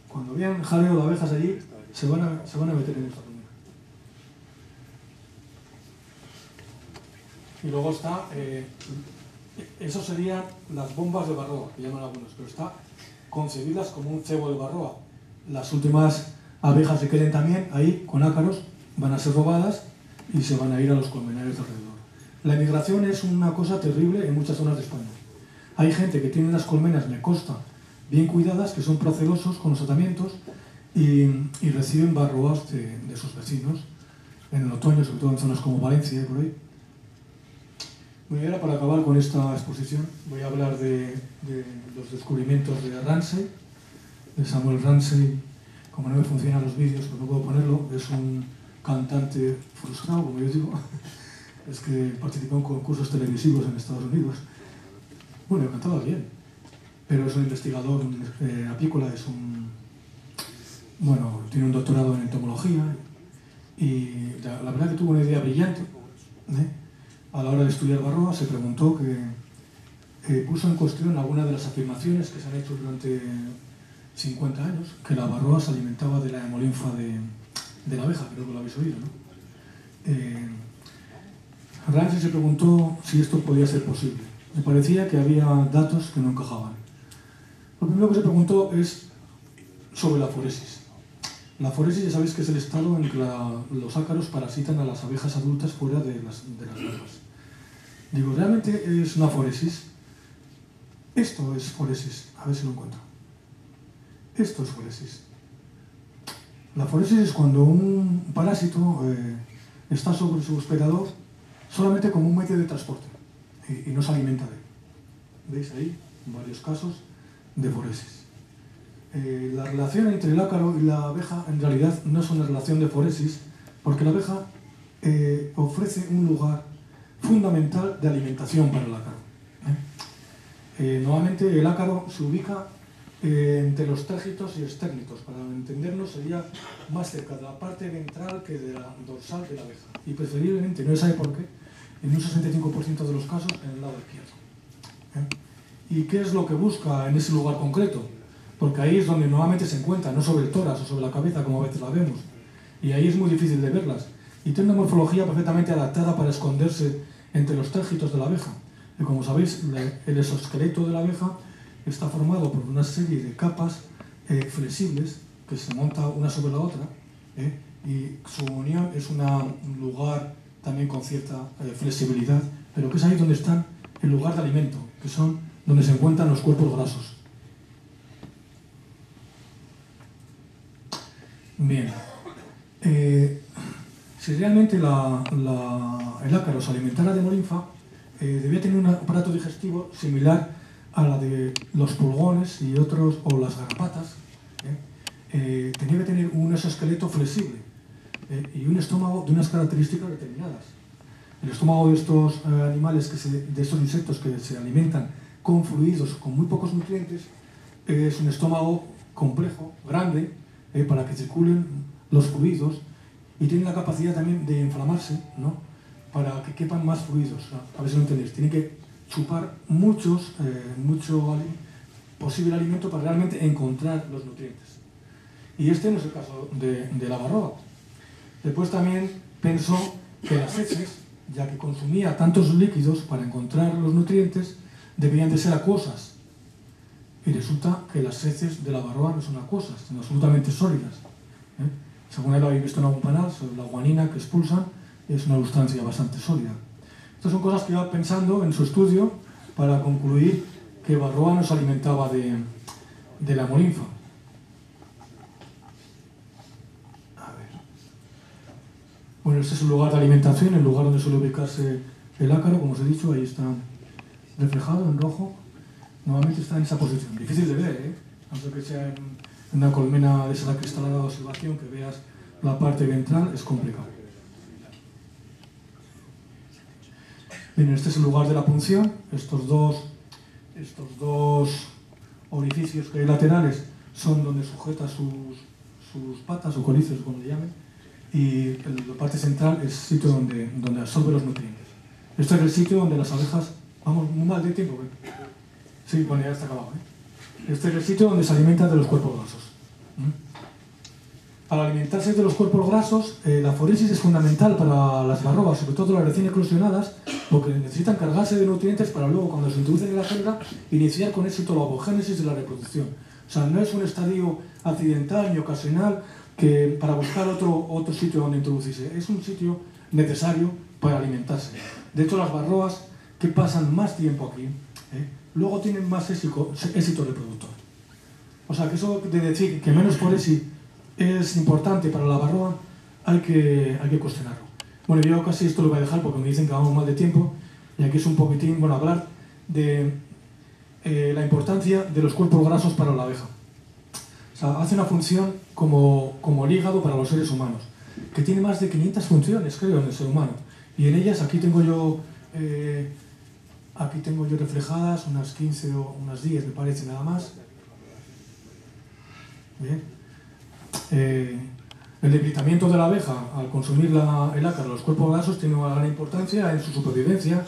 cuando vean jaleo de abejas allí, se van a meter en esta colmena. Y luego está, eso serían las bombas de varroa, que llaman algunos, pero está concebidas como un cebo de varroa. Las últimas abejas que queden también ahí con ácaros van a ser robadas y se van a ir a los colmenares de alrededor. La emigración es una cosa terrible en muchas zonas de España. Hay gente que tiene unas colmenas, me consta, bien cuidadas, que son procelosos con los tratamientos y reciben varroas de sus vecinos en el otoño, sobre todo en zonas como Valencia y por ahí. Bueno, y ahora, para acabar con esta exposición, voy a hablar de los descubrimientos de Ramsay, de Samuel Ramsay. Como no me funcionan los vídeos, pues no puedo ponerlo. Es un cantante frustrado, como yo digo. Es que participó en concursos televisivos en Estados Unidos. Bueno, cantaba bien, pero es un investigador apícola, tiene un doctorado en entomología y la verdad que tuvo una idea brillante. A la hora de estudiar varroa se preguntó puso en cuestión algunas de las afirmaciones que se han hecho durante 50 años, que la varroa se alimentaba de la hemolinfa de la abeja, creo que lo habéis oído, ¿no? Ramsay se preguntó si esto podía ser posible. Me parecía que había datos que no encajaban. Lo primero que se preguntó es sobre la foresis. La foresis, ya sabéis que es el estado en que los ácaros parasitan a las abejas adultas fuera de las larvas. Digo, ¿realmente es una foresis? Esto es foresis. A ver si lo encuentro. Esto es foresis. La foresis es cuando un parásito está sobre su hospedador solamente como un medio de transporte y no se alimenta de él. ¿Veis ahí? Varios casos de foresis. La relación entre el ácaro y la abeja en realidad no es una relación de foresis, porque la abeja ofrece un lugar fundamental de alimentación para el ácaro. Normalmente el ácaro se ubica entre los térgitos y estérnitos. Para entendernos, sería más cerca de la parte ventral que de la dorsal de la abeja, y preferiblemente, no se sabe por qué, en un 65% de los casos en el lado izquierdo. ¿Y qué es lo que busca en ese lugar concreto? Porque ahí es donde normalmente se encuentra, no sobre el tórax o sobre la cabeza, como a veces la vemos. Y ahí es muy difícil de verlas. Y tiene una morfología perfectamente adaptada para esconderse entre los térgitos de la abeja. Y como sabéis, el exoesqueleto de la abeja está formado por una serie de capas flexibles que se montan una sobre la otra, y su unión es un lugar también con cierta flexibilidad, pero que es ahí donde están el lugar de alimento, que son donde se encuentran los cuerpos grasos. Bien, si realmente el ácaro se alimentara de hemolinfa, debía tener un aparato digestivo similar a la de los pulgones y otros, o las garrapatas. Tenía que tener un exoesqueleto flexible y un estómago de unas características determinadas. El estómago de estos animales, de estos insectos que se alimentan con fluidos, con muy pocos nutrientes, es un estómago complejo, grande, para que circulen los fluidos, y tiene la capacidad también de inflamarse, ¿no?, para que quepan más fluidos. A ver si lo entendéis. Tiene que chupar mucho posible alimento para realmente encontrar los nutrientes. Y este no es el caso de la barroa. Después también pensó que las heces, ya que consumía tantos líquidos para encontrar los nutrientes, debían de ser acuosas. Y resulta que las heces de la barroa no son acuosas, sino absolutamente sólidas. Según él lo habéis visto en algún canal, sobre la guanina que expulsan, es una sustancia bastante sólida. Estas son cosas que iba pensando en su estudio para concluir que Barroa nos alimentaba de la hemolinfa. Bueno, este es un lugar de alimentación, el lugar donde suele ubicarse el ácaro, como os he dicho, ahí está reflejado en rojo. Normalmente está en esa posición. Difícil de ver, aunque que sea en una colmena de esa cristalada de observación, que veas la parte ventral, es complicado. Bien, este es el lugar de la punción. Estos dos orificios que hay laterales son donde sujeta sus patas o colicios, como le llamen, y la parte central es el sitio donde absorbe los nutrientes. Este es el sitio donde las abejas... Vamos, muy mal de tiempo, ¿eh? Sí, bueno, ya está acabado, ¿eh? Este es el sitio donde se alimentan de los cuerpos grasos. Al alimentarse de los cuerpos grasos, la foresis es fundamental para las barrobas, sobre todo las recién eclosionadas, porque necesitan cargarse de nutrientes para luego, cuando se introducen en la célula, iniciar con éxito la ovogénesis de la reproducción. O sea, no es un estadio accidental ni ocasional para buscar otro sitio donde introducirse. Es un sitio necesario para alimentarse. De hecho, las barroas que pasan más tiempo aquí, luego tienen más éxito reproductor. O sea, que eso de decir que menos foresis es importante para la barroa, hay que cuestionarlo. Bueno, yo casi esto lo voy a dejar porque me dicen que vamos mal de tiempo, y aquí es un poquitín, bueno, hablar de la importancia de los cuerpos grasos para la abeja. O sea, hace una función como el hígado para los seres humanos, que tiene más de 500 funciones, creo, en el ser humano. Y en ellas, aquí tengo yo reflejadas unas 15 o unas 10, me parece, nada más. Bien. El debilitamiento de la abeja al consumir el ácaro, los cuerpos grasos, tiene una gran importancia en su supervivencia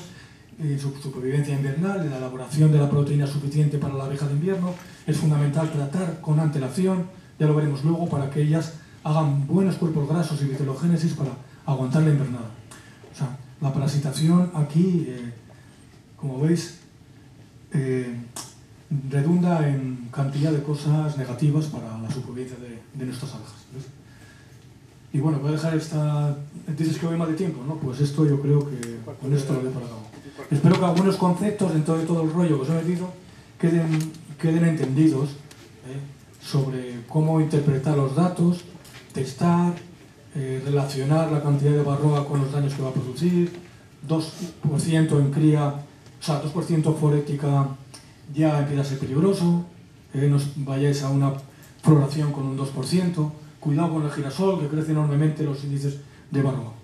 invernal, en la elaboración de la proteína suficiente para la abeja de invierno. Es fundamental tratar con antelación, ya lo veremos luego, para que ellas hagan buenos cuerpos grasos y vitelogénesis para aguantar la invernada. O sea, la parasitación aquí, como veis, redunda en cantidad de cosas negativas para la supervivencia de nuestras abejas. ¿Ves? Y bueno, voy a dejar esta... Dices que voy mal de tiempo, ¿no? Pues esto yo creo que con esto lo doy para acá. Espero que algunos conceptos dentro de todo el rollo que os he metido queden entendidos, sobre cómo interpretar los datos, testar, relacionar la cantidad de barroa con los daños que va a producir, 2% en cría, o sea, 2% forética ya empieza a ser peligroso, no vayáis a una floración con un 2%, cuidado con el girasol, que crece enormemente los índices de barroa.